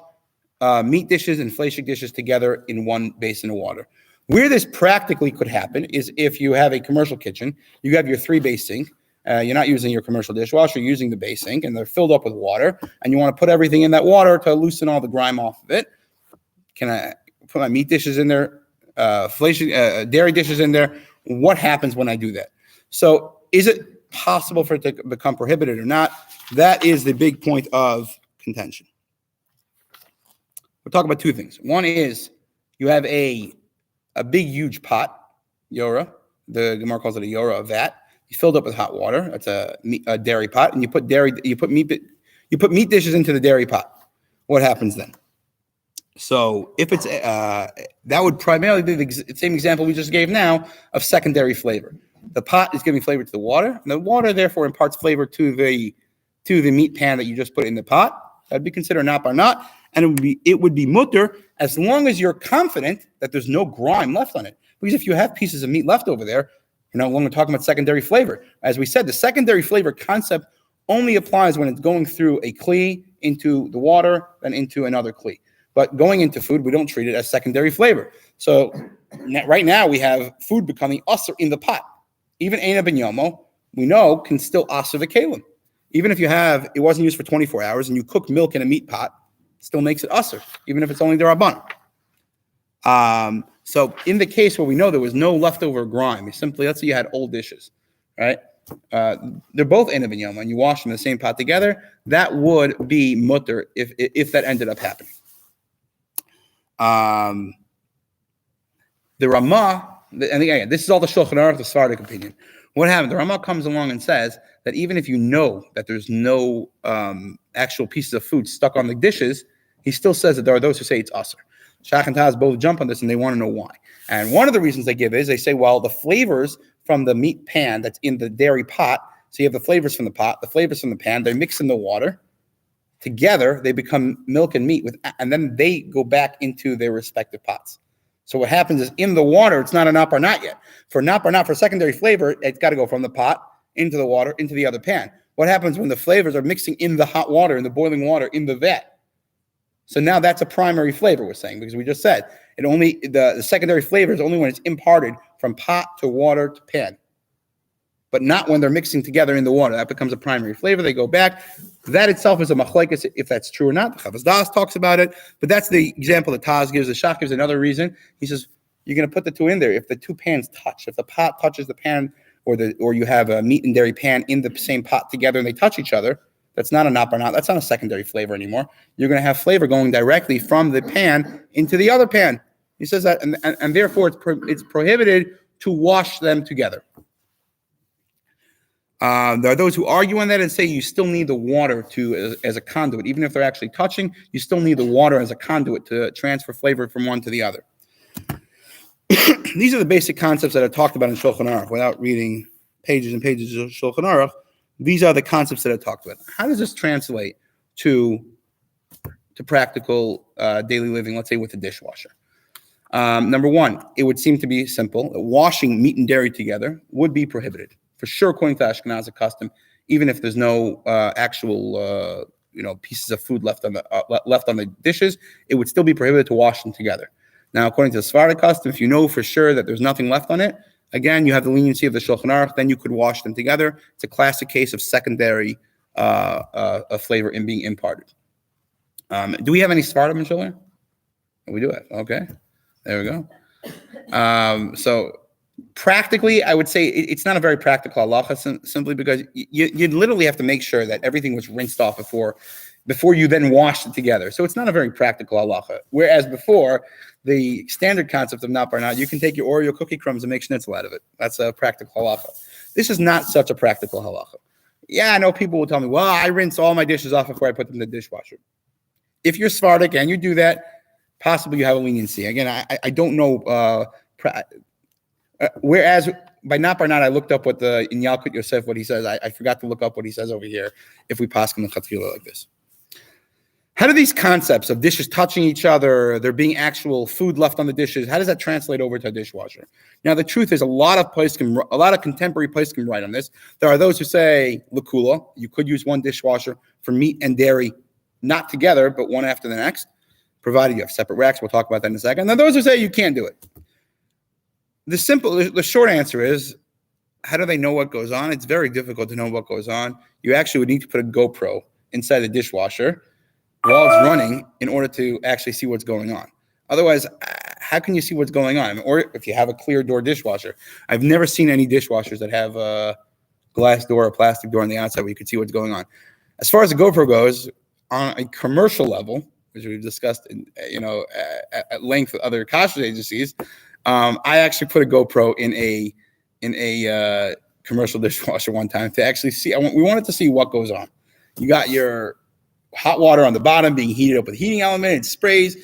meat dishes and fleishik dishes together in one basin of water. Where this practically could happen is if you have a commercial kitchen, you have your 3-base sink, you're not using your commercial dishwasher, you're using the base sink, and they're filled up with water, and you want to put everything in that water to loosen all the grime off of it. Can I put my meat dishes in there, dairy dishes in there? What happens when I do that? So is it possible for it to become prohibited or not? That is the big point of contention. We'll talk about 2 things. One is you have a big, huge pot, Yora. The Gemara calls it a Yora, a vat. You filled up with hot water. That's a dairy pot, and you put meat dishes into the dairy pot. What happens then? So if it's that would primarily be the same example we just gave now of secondary flavor. The pot is giving flavor to the water, and the water therefore imparts flavor to the meat pan that you just put in the pot. That'd be considered nap or not, and it would be mutter as long as you're confident that there's no grime left on it. Because if you have pieces of meat left over there, you're no longer talking about secondary flavor. As we said, the secondary flavor concept only applies when it's going through a kli into the water, then into another kli. But going into food, we don't treat it as secondary flavor. So right now we have food becoming usher in the pot. Even Eina ben Yomo, we know, can still usher the kalim. Even if it wasn't used for 24 hours and you cook milk in a meat pot, still makes it usher, even if it's only derabbanan. So in the case where we know there was no leftover grime, simply, let's say you had old dishes, right? They're both Eina ben Yomo, and you wash them in the same pot together, that would be mutter if that ended up happening. The Ramah, and again, this is all the Shulchan Aruch, the Sephardic opinion. What happened? The Ramah comes along and says that even if you know that there's no actual pieces of food stuck on the dishes, he still says that there are those who say it's usher. Shach and Taz both jump on this, and they want to know why. And one of the reasons they give is they say, well, the flavors from the meat pan that's in the dairy pot, so you have the flavors from the pot, the flavors from the pan, they mix in the water. Together, they become milk and meat, and then they go back into their respective pots. So what happens is in the water, it's not a nap or not yet. For nap or not, for secondary flavor, it's got to go from the pot into the water, into the other pan. What happens when the flavors are mixing in the hot water, in the boiling water, in the vat? So now that's a primary flavor, we're saying, because we just said the secondary flavor is only when it's imparted from pot to water to pan, but not when they're mixing together in the water. That becomes a primary flavor. They go back. That itself is a machlekes if that's true or not. The Chavaz Das talks about it, but that's the example that Taz gives. The Shach gives another reason. He says you're going to put the 2 in there. If the 2 pans touch, if the pot touches the pan, or you have a meat and dairy pan in the same pot together and they touch each other, that's not a nap or not. That's not a secondary flavor anymore. You're going to have flavor going directly from the pan into the other pan. He says that, and therefore it's prohibited to wash them together. There are those who argue on that and say you still need the water as a conduit. Even if they're actually touching, you still need the water as a conduit to transfer flavor from one to the other. These are the basic concepts that are talked about in Shulchan Aruch. Without reading pages and pages of Shulchan Aruch, these are the concepts that are talked about. How does this translate to practical daily living, let's say with a dishwasher? Number one, it would seem to be simple. Washing meat and dairy together would be prohibited. For sure, according to Ashkenazi custom, even if there's no actual pieces of food left on the dishes, it would still be prohibited to wash them together. Now, according to the Sephardic custom, if you know for sure that there's nothing left on it, again, you have the leniency of the Shulchan Aruch, then you could wash them together. It's a classic case of secondary flavor in being imparted. Do we have any Sephardim in Shulchan? We do have. Okay, there we go. So practically, I would say it's not a very practical halacha, simply because you literally have to make sure that everything was rinsed off before you then washed it together. So it's not a very practical halacha. Whereas before, the standard concept of nap or not, you can take your Oreo cookie crumbs and make schnitzel out of it. That's a practical halacha. This is not such a practical halacha. Yeah, I know people will tell me, well, I rinse all my dishes off before I put them in the dishwasher. If you're Sephardic and you do that, possibly you have a leniency. Again, I don't know. Whereas by nap or not, I looked up what in Yalkut Yosef, what he says. I forgot to look up what he says over here if we pass him the chatchila like this. How do these concepts of dishes touching each other, there being actual food left on the dishes, how does that translate over to a dishwasher? Now, the truth is a lot of contemporary poskim write on this. There are those who say, l'kula, you could use one dishwasher for meat and dairy not together, but one after the next, provided you have separate racks. We'll talk about that in a second. Now, those who say you can't do it. The short answer is, how do they know what goes on? It's very difficult to know what goes on. You actually would need to put a GoPro inside the dishwasher while it's running in order to actually see what's going on. Otherwise, how can you see what's going on? Or if you have a clear door dishwasher. I've never seen any dishwashers that have a glass door or plastic door on the outside where you can see what's going on. As far as the GoPro goes, on a commercial level, which we've discussed at length with other kashrut agencies, I actually put a GoPro in a commercial dishwasher one time to actually see. We wanted to see what goes on. You got your hot water on the bottom being heated up with a heating element. It sprays.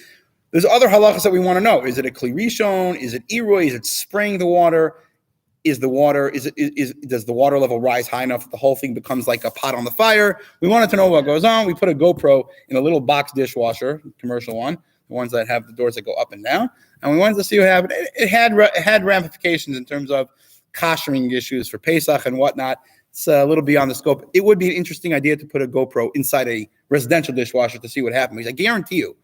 There's other halachas that we want to know. Is it a kli rishon? Is it irui? Is it spraying the water? Does the water level rise high enough that the whole thing becomes like a pot on the fire? We wanted to know what goes on. We put a GoPro in a little box dishwasher, commercial one, the ones that have the doors that go up and down, and we wanted to see what happened. It had ramifications in terms of koshering issues for Pesach and whatnot. It's a little beyond the scope. It would be an interesting idea to put a GoPro inside a residential dishwasher to see what happens. Because I guarantee you,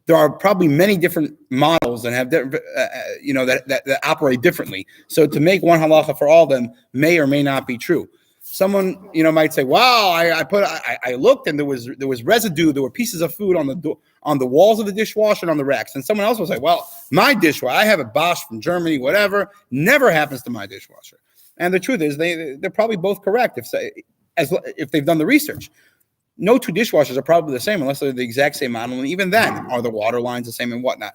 there are probably many different models that have that operate differently. So to make one halacha for all of them may or may not be true. Someone might say, "Wow, I looked and there was residue. There were pieces of food on the walls of the dishwasher and on the racks." And someone else will say, "Well, my dishwasher, I have a Bosch from Germany, whatever, never happens to my dishwasher." And the truth is, they're probably both correct if they've done the research. No two dishwashers are probably the same unless they're the exact same model. And even then, are the water lines the same and whatnot?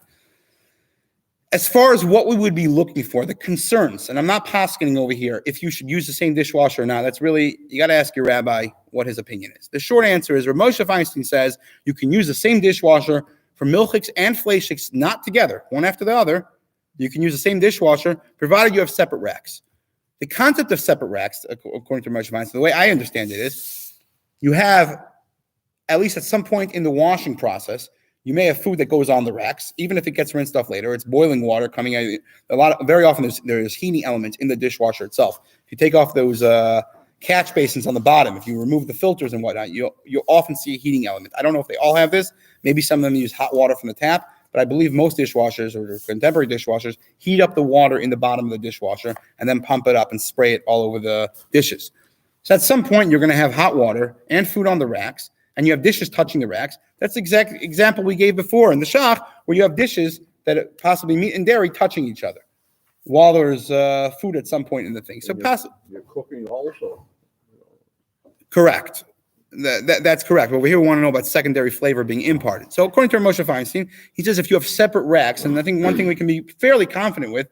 As far as what we would be looking for, the concerns, and I'm not poskening over here if you should use the same dishwasher or not. That's really, you got to ask your rabbi what his opinion is. The short answer is, Moshe Feinstein says you can use the same dishwasher for milchiks and fleishiks, not together, one after the other. You can use the same dishwasher, provided you have separate racks. The concept of separate racks, according to Moshe Feinstein, the way I understand it is, you have, at least at some point in the washing process, you may have food that goes on the racks, even if it gets rinsed off later. It's boiling water coming out. Very often there's heating elements in the dishwasher itself. If you take off those catch basins on the bottom, if you remove the filters and whatnot, you'll often see a heating element. I don't know if they all have this. Maybe some of them use hot water from the tap, but I believe most dishwashers or contemporary dishwashers heat up the water in the bottom of the dishwasher and then pump it up and spray it all over the dishes. So at some point, you're going to have hot water and food on the racks, and you have dishes touching the racks. That's the exact example we gave before in the shach, where you have dishes that possibly meat and dairy touching each other while there's food at some point in the thing. So you're cooking also. Correct. That's correct. Over here, we want to know about secondary flavor being imparted. So according to Moshe Feinstein, he says if you have separate racks, and I think one thing we can be fairly confident with,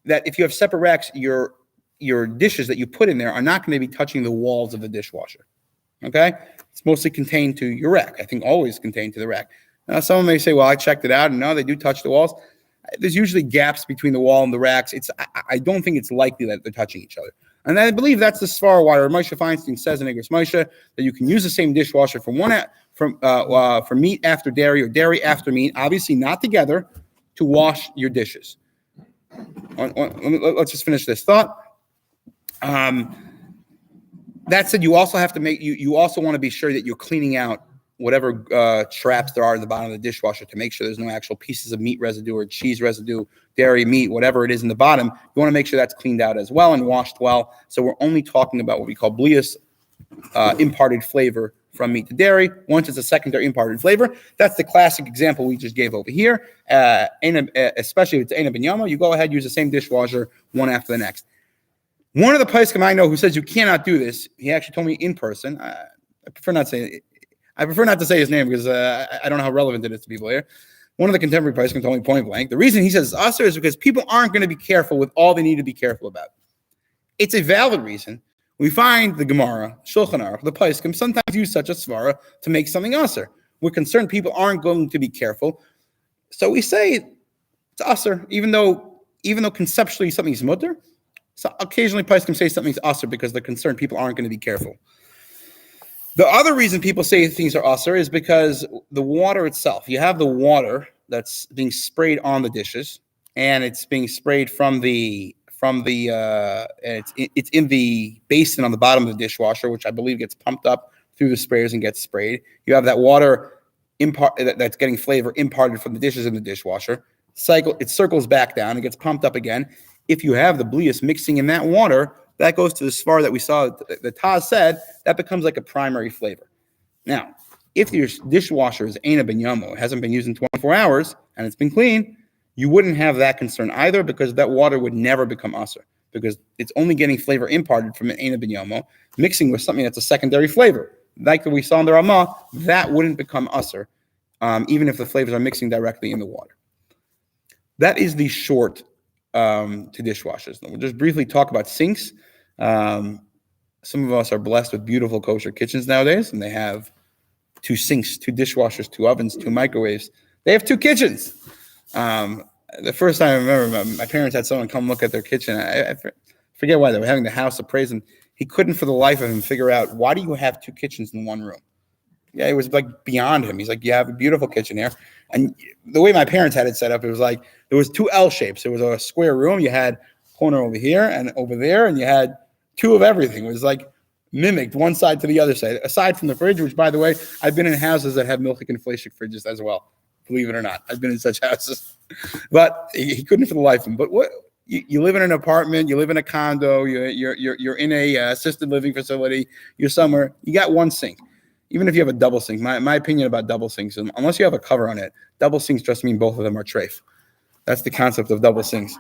that if you have separate racks, your dishes that you put in there are not going to be touching the walls of the dishwasher. Okay? It's mostly contained to your rack. I think always contained to the rack. Now, someone may say, well, I checked it out, and no, they do touch the walls. There's usually gaps between the wall and the racks. I don't think it's likely that they're touching each other. And I believe that's the svar why Moshe Feinstein says in Igros Moshe that you can use the same dishwasher for meat after dairy or dairy after meat, obviously not together, to wash your dishes. Let's just finish this thought. That said, you also have to you also want to be sure that you're cleaning out whatever traps there are in the bottom of the dishwasher to make sure there's no actual pieces of meat residue or cheese residue, dairy, meat, whatever it is in the bottom. You want to make sure that's cleaned out as well and washed well. So we're only talking about what we call blias, imparted flavor from meat to dairy. Once it's a secondary imparted flavor, that's the classic example we just gave over here. Especially if it's Eina ben Yama, you go ahead, use the same dishwasher one after the next. One of the poskim I know who says you cannot do this, he actually told me in person. I prefer not to say his name because I don't know how relevant it is to people here. One of the contemporary poskim told me point blank. The reason he says it's usher is because people aren't going to be careful with all they need to be careful about. It's a valid reason. We find the Gemara, Shulchan Aruch, the poskim sometimes use such a svara to make something usher. We're concerned people aren't going to be careful, so we say it's usher, even though conceptually something's mutter. So occasionally poskim say something's usher because they're concerned people aren't going to be careful. The other reason people say things are usher is because the water itself, you have the water that's being sprayed on the dishes, and it's being sprayed it's in the basin on the bottom of the dishwasher, which I believe gets pumped up through the sprayers and gets sprayed. You have that water that's getting flavor imparted from the dishes in the dishwasher. It circles back down and gets pumped up again. If you have the blius mixing in that water, that goes to the svar that we saw that Taz said, that becomes like a primary flavor. Now, if your dishwasher is Eina Ben Yamo, it hasn't been used in 24 hours, and it's been clean, you wouldn't have that concern either, because that water would never become usr, because it's only getting flavor imparted from an Eina Ben Yamo, mixing with something that's a secondary flavor. Like we saw in the Ramah, that wouldn't become usr, even if the flavors are mixing directly in the water. That is the short to dishwashers. We'll just briefly talk about sinks. Some of us are blessed with beautiful kosher kitchens nowadays, and they have 2 sinks, 2 dishwashers, 2 ovens, 2 microwaves. They have 2 kitchens. The first time I remember, my parents had someone come look at their kitchen. I forget why they were having the house appraised, and he couldn't for the life of him figure out, why do you have 2 kitchens in one room? Yeah, it was like beyond him. He's like, you have a beautiful kitchen here. And the way my parents had it set up, it was like there was 2 L shapes. There was a square room. You had a corner over here and over there, and you had 2 of everything. It was like mimicked one side to the other side, aside from the fridge, which, by the way, I've been in houses that have milk and fleshik fridges as well. Believe it or not, I've been in such houses. But he couldn't for the life of him. But what you live in an apartment, you live in a condo, you're in a assisted living facility, you're somewhere, you got 1 sink. Even if you have a double sink, my opinion about double sinks, unless you have a cover on it, double sinks just mean both of them are treif. That's the concept of double sinks.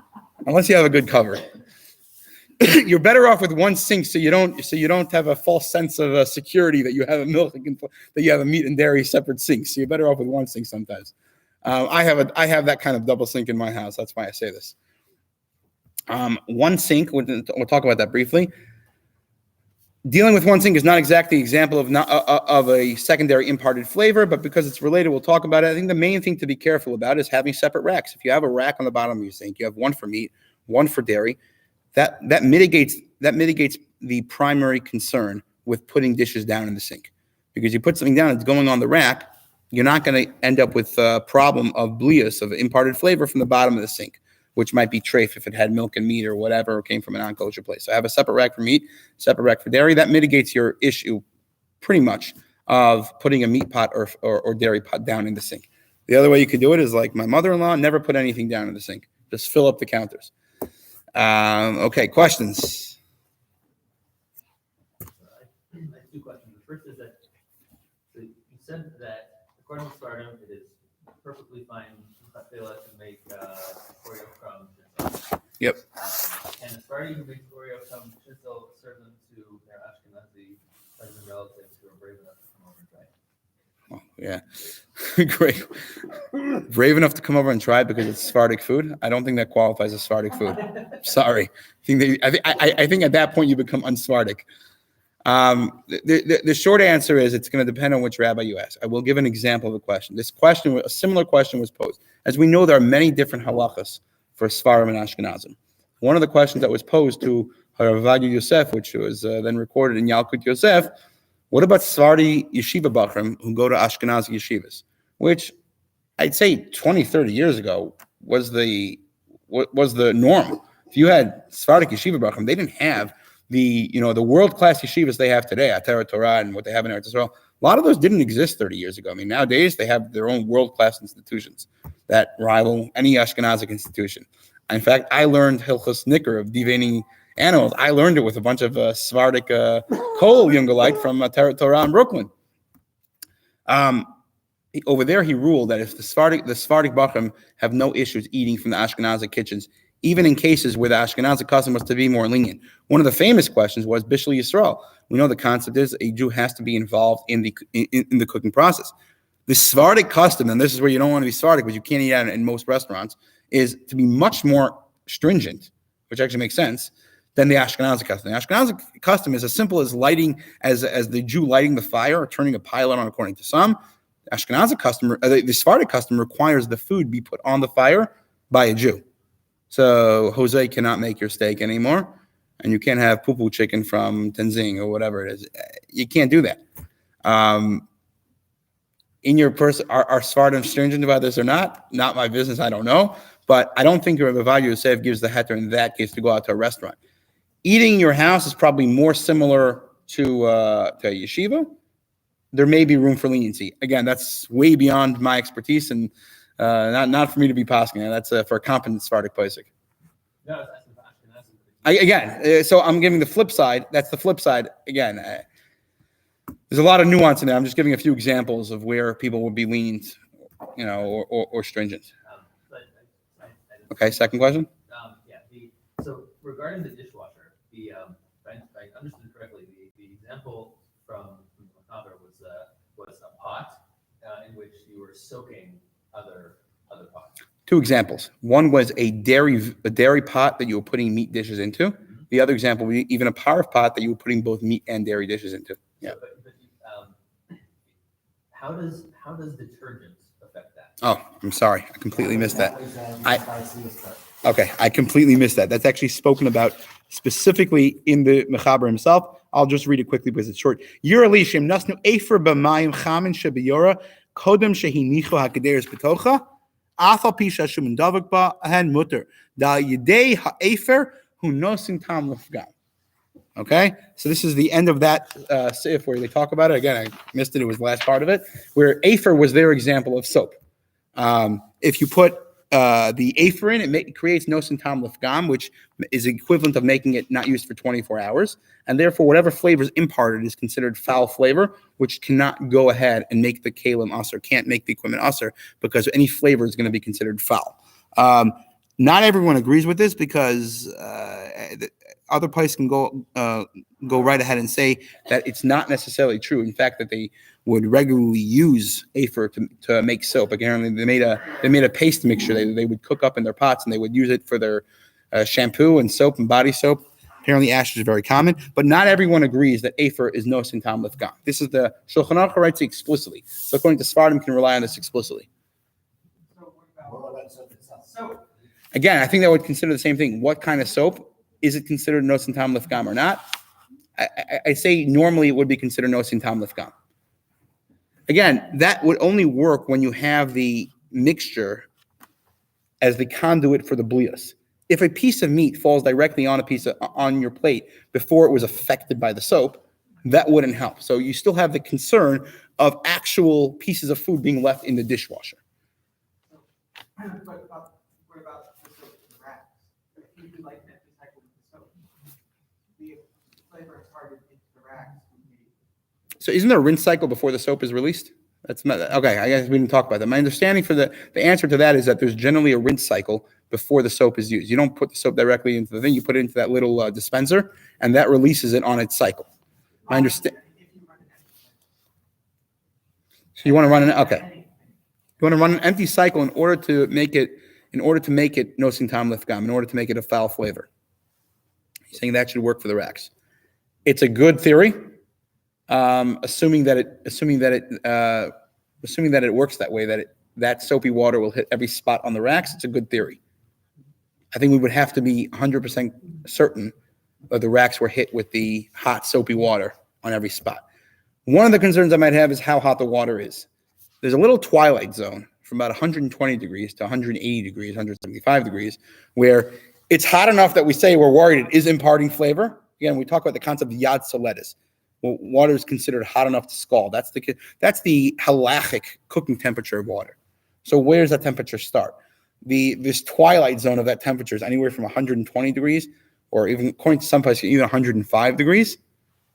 Unless you have a good cover. You're better off with 1 sink, so you don't have a false sense of security that you have a milk that you have a meat and dairy separate sinks. So you're better off with 1 sink sometimes. I have that kind of double sink in my house. That's why I say this. 1 sink. We'll talk about that briefly. Dealing with 1 sink is not exactly an example of a secondary imparted flavor, but because it's related, we'll talk about it. I think the main thing to be careful about is having separate racks. If you have a rack on the bottom of your sink, you have 1 for meat, 1 for dairy. That mitigates the primary concern with putting dishes down in the sink, because you put something down, it's going on the rack. You're not going to end up with a problem of blius, of imparted flavor from the bottom of the sink, which might be treif if it had milk and meat or whatever, or came from a non-kosher place. So I have a separate rack for meat, separate rack for dairy. That mitigates your issue pretty much of putting a meat pot or dairy pot down in the sink. The other way you could do it is like my mother-in-law, never put anything down in the sink. Just fill up the counters. Okay, questions? I have 2 questions. The first is that you said that according to Stardom, it is perfectly fine to make Oreo crumbs. Yep. And as far as you make Oreo crumbs, should still serve them to their Ashkenazi friends and relatives who are brave enough to come over and try. Oh, yeah. Great. Brave enough to come over and try it because it's Sephardic food? I don't think that qualifies as Sephardic food. Sorry. I think at that point you become unsephardic. The short answer is it's going to depend on which rabbi you ask. I will give an example of the question. A similar question was posed. As we know, there are many different halachas for Sfarim and Ashkenazim. One of the questions that was posed to Harav Yosef, which was then recorded in Yalkut Yosef, what about Sephardi yeshiva bachrim who go to Ashkenazi yeshivas? Which I'd say 20, 30 years ago was the norm. If you had Sephardic yeshiva bachrim, they didn't have the world-class yeshivas they have today, Ateret Torah and what they have in Eretz Yisrael. A lot of those didn't exist 30 years ago. I mean, nowadays they have their own world-class institutions that rival any Ashkenazic institution. In fact, I learned Hilchos Nicker of divaining animals. I learned it with a bunch of Sephardic Kol Jungelite from Ateret Torah in Brooklyn. Over there, he ruled that if the Sephardic Bachrim have no issues eating from the Ashkenazic kitchens, even in cases where the Ashkenazic custom was to be more lenient. One of the famous questions was Bishul Yisrael. We know the concept is a Jew has to be involved in the cooking process. The Sephardic custom, and this is where you don't want to be Sephardic, but you can't eat out in most restaurants, is to be much more stringent, which actually makes sense, than the Ashkenazic custom. The Ashkenazic custom is as simple as lighting, as the Jew lighting the fire or turning a pilot on, according to some. Ashkenazic custom, the Sephardic custom requires the food be put on the fire by a Jew. So Jose cannot make your steak anymore, and you can't have poo-poo chicken from Tenzing or whatever it is. You can't do that. In your person, are Sephardim stringent about this or not? Not my business. I don't know. But I don't think Rav Yosef gives the heter in that case to go out to a restaurant. Eating in your house is probably more similar to a yeshiva, there may be room for leniency. Again, that's way beyond my expertise and not for me to be posking. That's for a competent Sephardic Pesach. No, it's asking. So I'm giving the flip side. That's the flip side. Again, there's a lot of nuance in there. I'm just giving a few examples of where people would be lenient, or stringent. Okay, second question. So regarding the dishwasher, if I understood correctly, the example from the Machaber was a pot in which you were soaking other pots. Two examples. One was a dairy pot that you were putting meat dishes into. Mm-hmm. The other example would be even a parve pot that you were putting both meat and dairy dishes into. Yeah. So, but how does detergent affect that? Oh, I'm sorry. I completely missed that. I completely missed that. That's actually spoken about specifically in the Mechaber himself. I'll just read it quickly because it's short. Yiralishim nasnu efer b'mayim chamin shebiyora kodem shehinicho hakederes betocha afal pisha shumin davak ba ahen mutter da yidei ha'efer hu nosin tam lefgam. Okay, so this is the end of that seif where they talk about it. Again, I missed it. It was the last part of it, where afer was their example of soap. If you put the afer in, it creates nosin tam lefgam, which is equivalent of making it not used for 24 hours. And therefore, whatever flavor is imparted is considered foul flavor, which cannot go ahead and make the kalim usher, can't make the equipment usher, because any flavor is going to be considered foul. Not everyone agrees with this because other places can go right ahead and say that it's not necessarily true. In fact, that they would regularly use afer to make soap. Apparently, they made a paste mixture they would cook up in their pots, and they would use it for their shampoo and soap and body soap. Apparently, ash is very common, but not everyone agrees that afer is nosin tam lefgam. This is the Shulchan Aruch writes it explicitly. So according to Sfardim, can rely on this explicitly. Again, I think that would consider the same thing. What kind of soap? Is it considered nosin tam lefgam or not? I say normally it would be considered nosin tam lefgam. Again, that would only work when you have the mixture as the conduit for the blias. If a piece of meat falls directly on your plate before it was affected by the soap, that wouldn't help. So you still have the concern of actual pieces of food being left in the dishwasher. What about the soap in the racks? If you do like that recycle with the soap, the flavor imparted into the racks would be. So isn't there a rinse cycle before the soap is released? That's not, okay. I guess we didn't talk about that. My understanding for the answer to that is that there's generally a rinse cycle before the soap is used. You don't put the soap directly into the thing. You put it into that little dispenser, and that releases it on its cycle. I understand. So you want to run an okay. You want to run an empty cycle in order to make it nosin tam lefgam, in order to make it a foul flavor. He's saying that should work for the racks. It's a good theory, assuming that it works that way. That soapy water will hit every spot on the racks. It's a good theory. I think we would have to be 100% certain that the racks were hit with the hot soapy water on every spot. One of the concerns I might have is how hot the water is. There's a little twilight zone from about 120 degrees to 180 degrees, 175 degrees, where it's hot enough that we say we're worried it is imparting flavor. Again, we talk about the concept of yad soletis. Well, water is considered hot enough to scald. That's the halachic cooking temperature of water. So where does that temperature start? This twilight zone of that temperature is anywhere from 120 degrees, or even according to some places, even 105 degrees,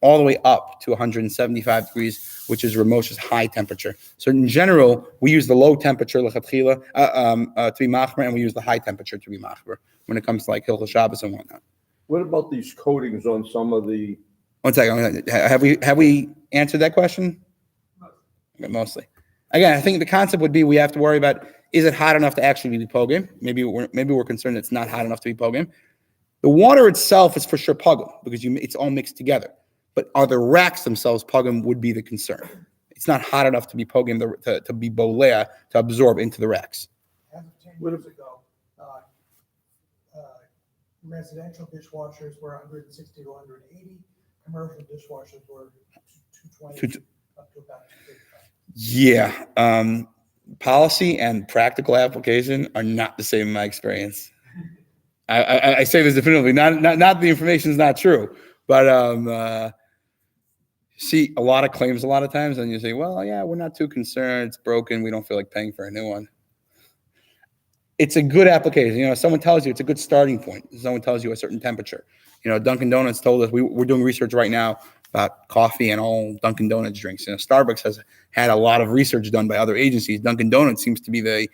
all the way up to 175 degrees, which is Ramos's high temperature. So in general, we use the low temperature lechatchila to be machmer, and we use the high temperature to be machmer when it comes to like Hilchos Shabbos and whatnot. What about these coatings on some of the? One second. Have we answered that question? Mostly. Again, I think the concept would be we have to worry about, is it hot enough to actually be pogim? Maybe we're concerned it's not hot enough to be pogim. The water itself is for sure pogim because it's all mixed together. But are the racks themselves pogim would be the concern. It's not hot enough to be pogim to be bolea, to absorb into the racks. As of 10 years ago, residential dishwashers were 160 to 180. Commercial dishwashers were 220 up to about 235. Yeah. Policy and practical application are not the same in my experience. I say this definitively, not the information is not true, but see a lot of claims a lot of times, and you say, well, yeah, we're not too concerned. It's broken. We don't feel like paying for a new one. It's a good application. You know, someone tells you it's a good starting point. Someone tells you a certain temperature. You know, Dunkin' Donuts told us we're doing research right now about coffee and all Dunkin' Donuts drinks. You know, Starbucks has had a lot of research done by other agencies. Dunkin' Donuts seems to be the,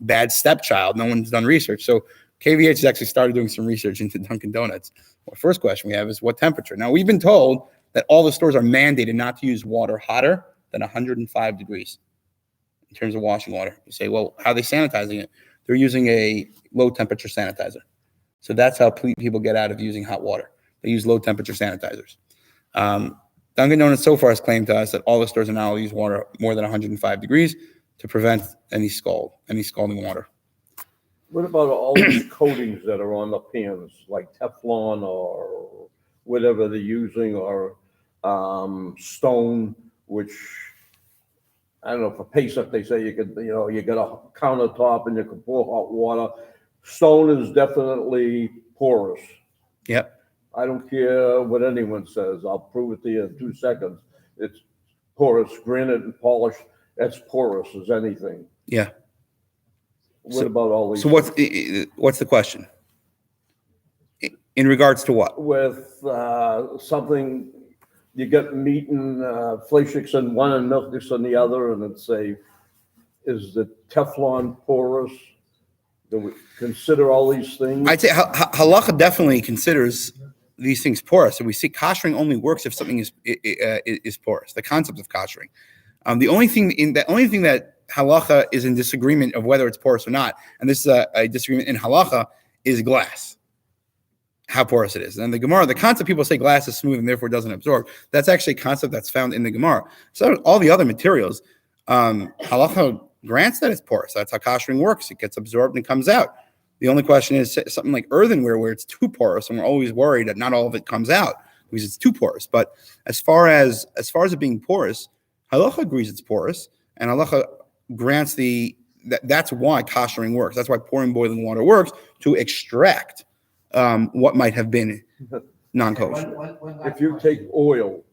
bad stepchild. No one's done research. So KVH has actually started doing some research into Dunkin' Donuts. Well, first question we have is what temperature? Now, we've been told that all the stores are mandated not to use water hotter than 105 degrees in terms of washing water. You say, well, how are they sanitizing it? They're using a low temperature sanitizer. So that's how people get out of using hot water. They use low temperature sanitizers. Dunkin' Donuts so far has claimed to us that all the stores are now use water more than 105 degrees to prevent any scalding water. What about all these coatings that are on the pans, like Teflon or whatever they're using, or stone, which I don't know, for Pesach they say you could, you got a countertop and you can pour hot water. Stone is definitely porous. Yep. I don't care what anyone says. I'll prove it to you in 2 seconds. It's porous. Granite and polish, that's porous as anything. Yeah. What about all these? So what's the question? In regards to what? With something, you get meat and fleischiks in one and milchiks on the other, and it's is the Teflon porous? Do we consider all these things? I'd say halacha definitely considers these things porous. So we see koshering only works if something is porous. The concept of koshering. The only thing that halacha is in disagreement of whether it's porous or not, and this is a disagreement in halacha, is glass. How porous it is. And the Gemara, the concept people say glass is smooth and therefore doesn't absorb. That's actually a concept that's found in the Gemara. So all the other materials, halacha grants that it's porous. That's how koshering works. It gets absorbed and comes out. The only question is something like earthenware where it's too porous, and we're always worried that not all of it comes out because it's too porous. But as far as it being porous, halacha agrees it's porous, and halacha grants that's why koshering works. That's why pouring boiling water works, to extract what might have been non-kosher. If you take oil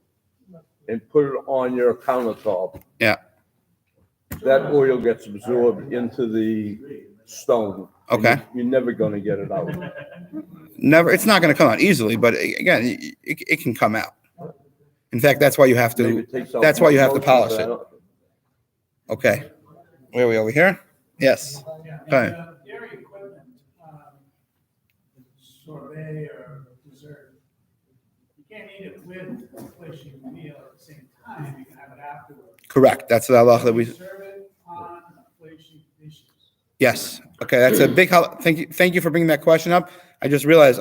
and put it on your countertop, Yeah. that oil gets absorbed into the stone. Okay. You're never going to get it out. Never. It's not going to come out easily, but again, it can come out. In fact, that's why you have Maybe to. it takes out That's why you have to most polish of it. that. Okay. Where are we over here? Yes. Fine. Dairy equipment, sorbet or dessert, you can't eat it with the flesh you meal at the same time. You can have it afterwards. Correct. That's the halacha that we. Serve it on fleshy dishes. Yes. Okay. That's a big. Thank you for bringing that question up. I just realized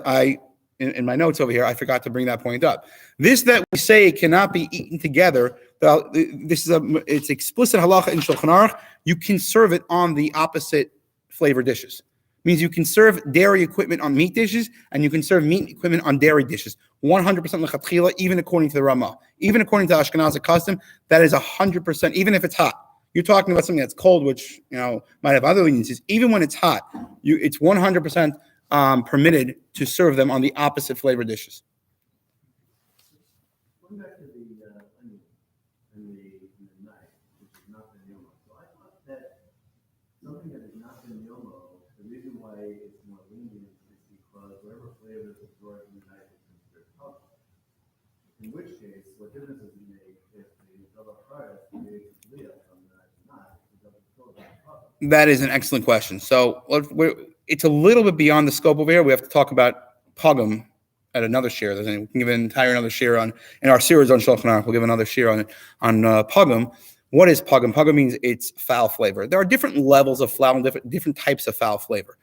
in my notes over here, I forgot to bring that point up. This that we say cannot be eaten together. It's explicit halacha in Shulchan Aruch. You can serve it on the opposite flavor dishes. Means you can serve dairy equipment on meat dishes, and you can serve meat equipment on dairy dishes. 100% lechatchila, even according to the Ramah, even according to Ashkenazi custom, that is 100%. Even if it's hot, you're talking about something that's cold, which might have other leniencies. Even when it's hot, it's 100% permitted to serve them on the opposite flavor dishes. Going back to the onion and the knife, which is not the yomo. So I thought that something that is not the yomo, the reason why it's more lenient is because whatever flavor is absorbed in the knife is considered tough. In which case, what difference does it make if the double fries creates Leah from the knife not? It doesn't feel that tough. That is an excellent question. So it's a little bit beyond the scope over here. We have to talk about pogum at another share. We can give an entire another share in our series on Shulchan Aruch. We'll give another share on pogum. What is pogum? Pogum means it's foul flavor. There are different levels of foul, different types of foul flavor.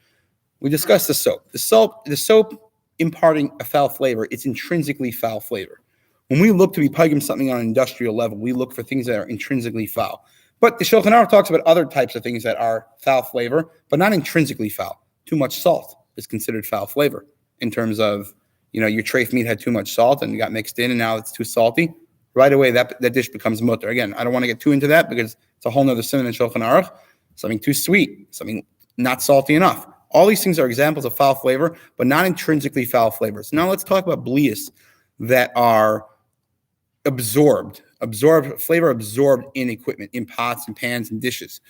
We discussed the soap. The soap imparting a foul flavor, it's intrinsically foul flavor. When we look to be pogum something on an industrial level, we look for things that are intrinsically foul. But the Shulchan Aruch talks about other types of things that are foul flavor, but not intrinsically foul. Too much salt is considered foul flavor in terms of, your treif meat had too much salt and it got mixed in and now it's too salty. Right away, that dish becomes mutter. Again, I don't want to get too into that because it's a whole nother sin in Shulchan Aruch. Something too sweet, something not salty enough. All these things are examples of foul flavor, but not intrinsically foul flavors. Now let's talk about blias that are flavor absorbed in equipment, in pots and pans and dishes.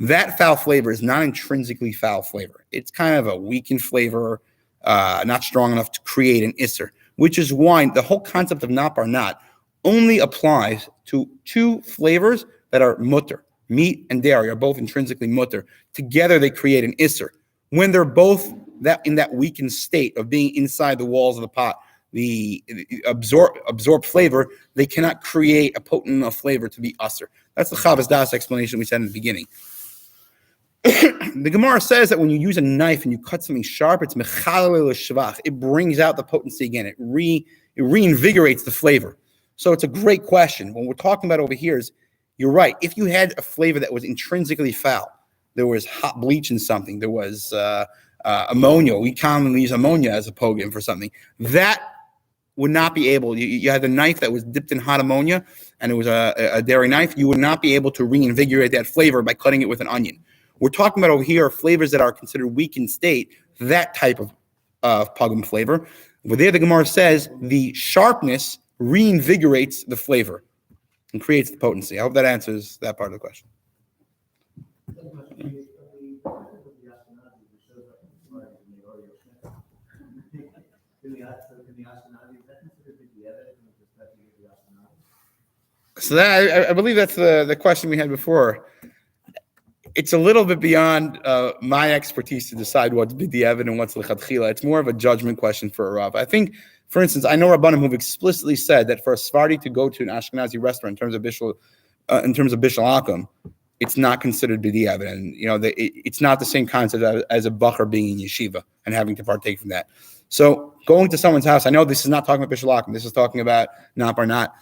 That foul flavor is not intrinsically foul flavor. It's kind of a weakened flavor, not strong enough to create an isser, which is why the whole concept of not bar not only applies to two flavors that are mutter. Meat and dairy are both intrinsically mutter. Together, they create an isser. When they're both in that weakened state of being inside the walls of the pot, the absorbed flavor, they cannot create a potent enough flavor to be usser. That's the Chavas Das explanation we said in the beginning. The Gemara says that when you use a knife and you cut something sharp, it's mechalel shvach. It brings out the potency again. It reinvigorates the flavor. So it's a great question. What we're talking about over here is, you're right. If you had a flavor that was intrinsically foul, there was hot bleach in something, there was ammonia. We commonly use ammonia as a pogum for something. That would not be able, you had a knife that was dipped in hot ammonia and it was a dairy knife, you would not be able to reinvigorate that flavor by cutting it with an onion. We're talking about over here flavors that are considered weak in state, that type of pogum flavor. But there the Gemara says the sharpness reinvigorates the flavor and creates the potency. I hope that answers that part of the question. So that I believe that's the question we had before. It's a little bit beyond my expertise to decide what's b'diavad and what's lechatchila. It's more of a judgment question for a Rav. I think, for instance, I know Rabbanim who've explicitly said that for a Sephardi to go to an Ashkenazi restaurant in terms of bishul akum, it's not considered b'diavad, and it's not the same concept as a bacher being in yeshiva and having to partake from that. So going to someone's house, I know this is not talking about bishul akum. This is talking about not bar not.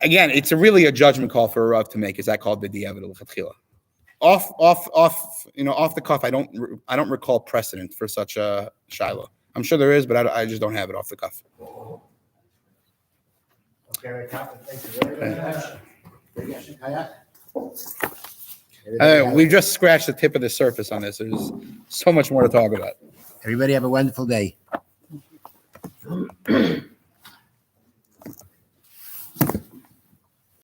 Again, it's really a judgment call for a Rav to make. Is that called b'diavad or lechatchila? Off the cuff, I don't recall precedent for such a shiloh. I'm sure there is, but I just don't have it off the cuff. Okay, thank you very much. We've just scratched the tip of the surface on this. There's so much more to talk about. Everybody have a wonderful day.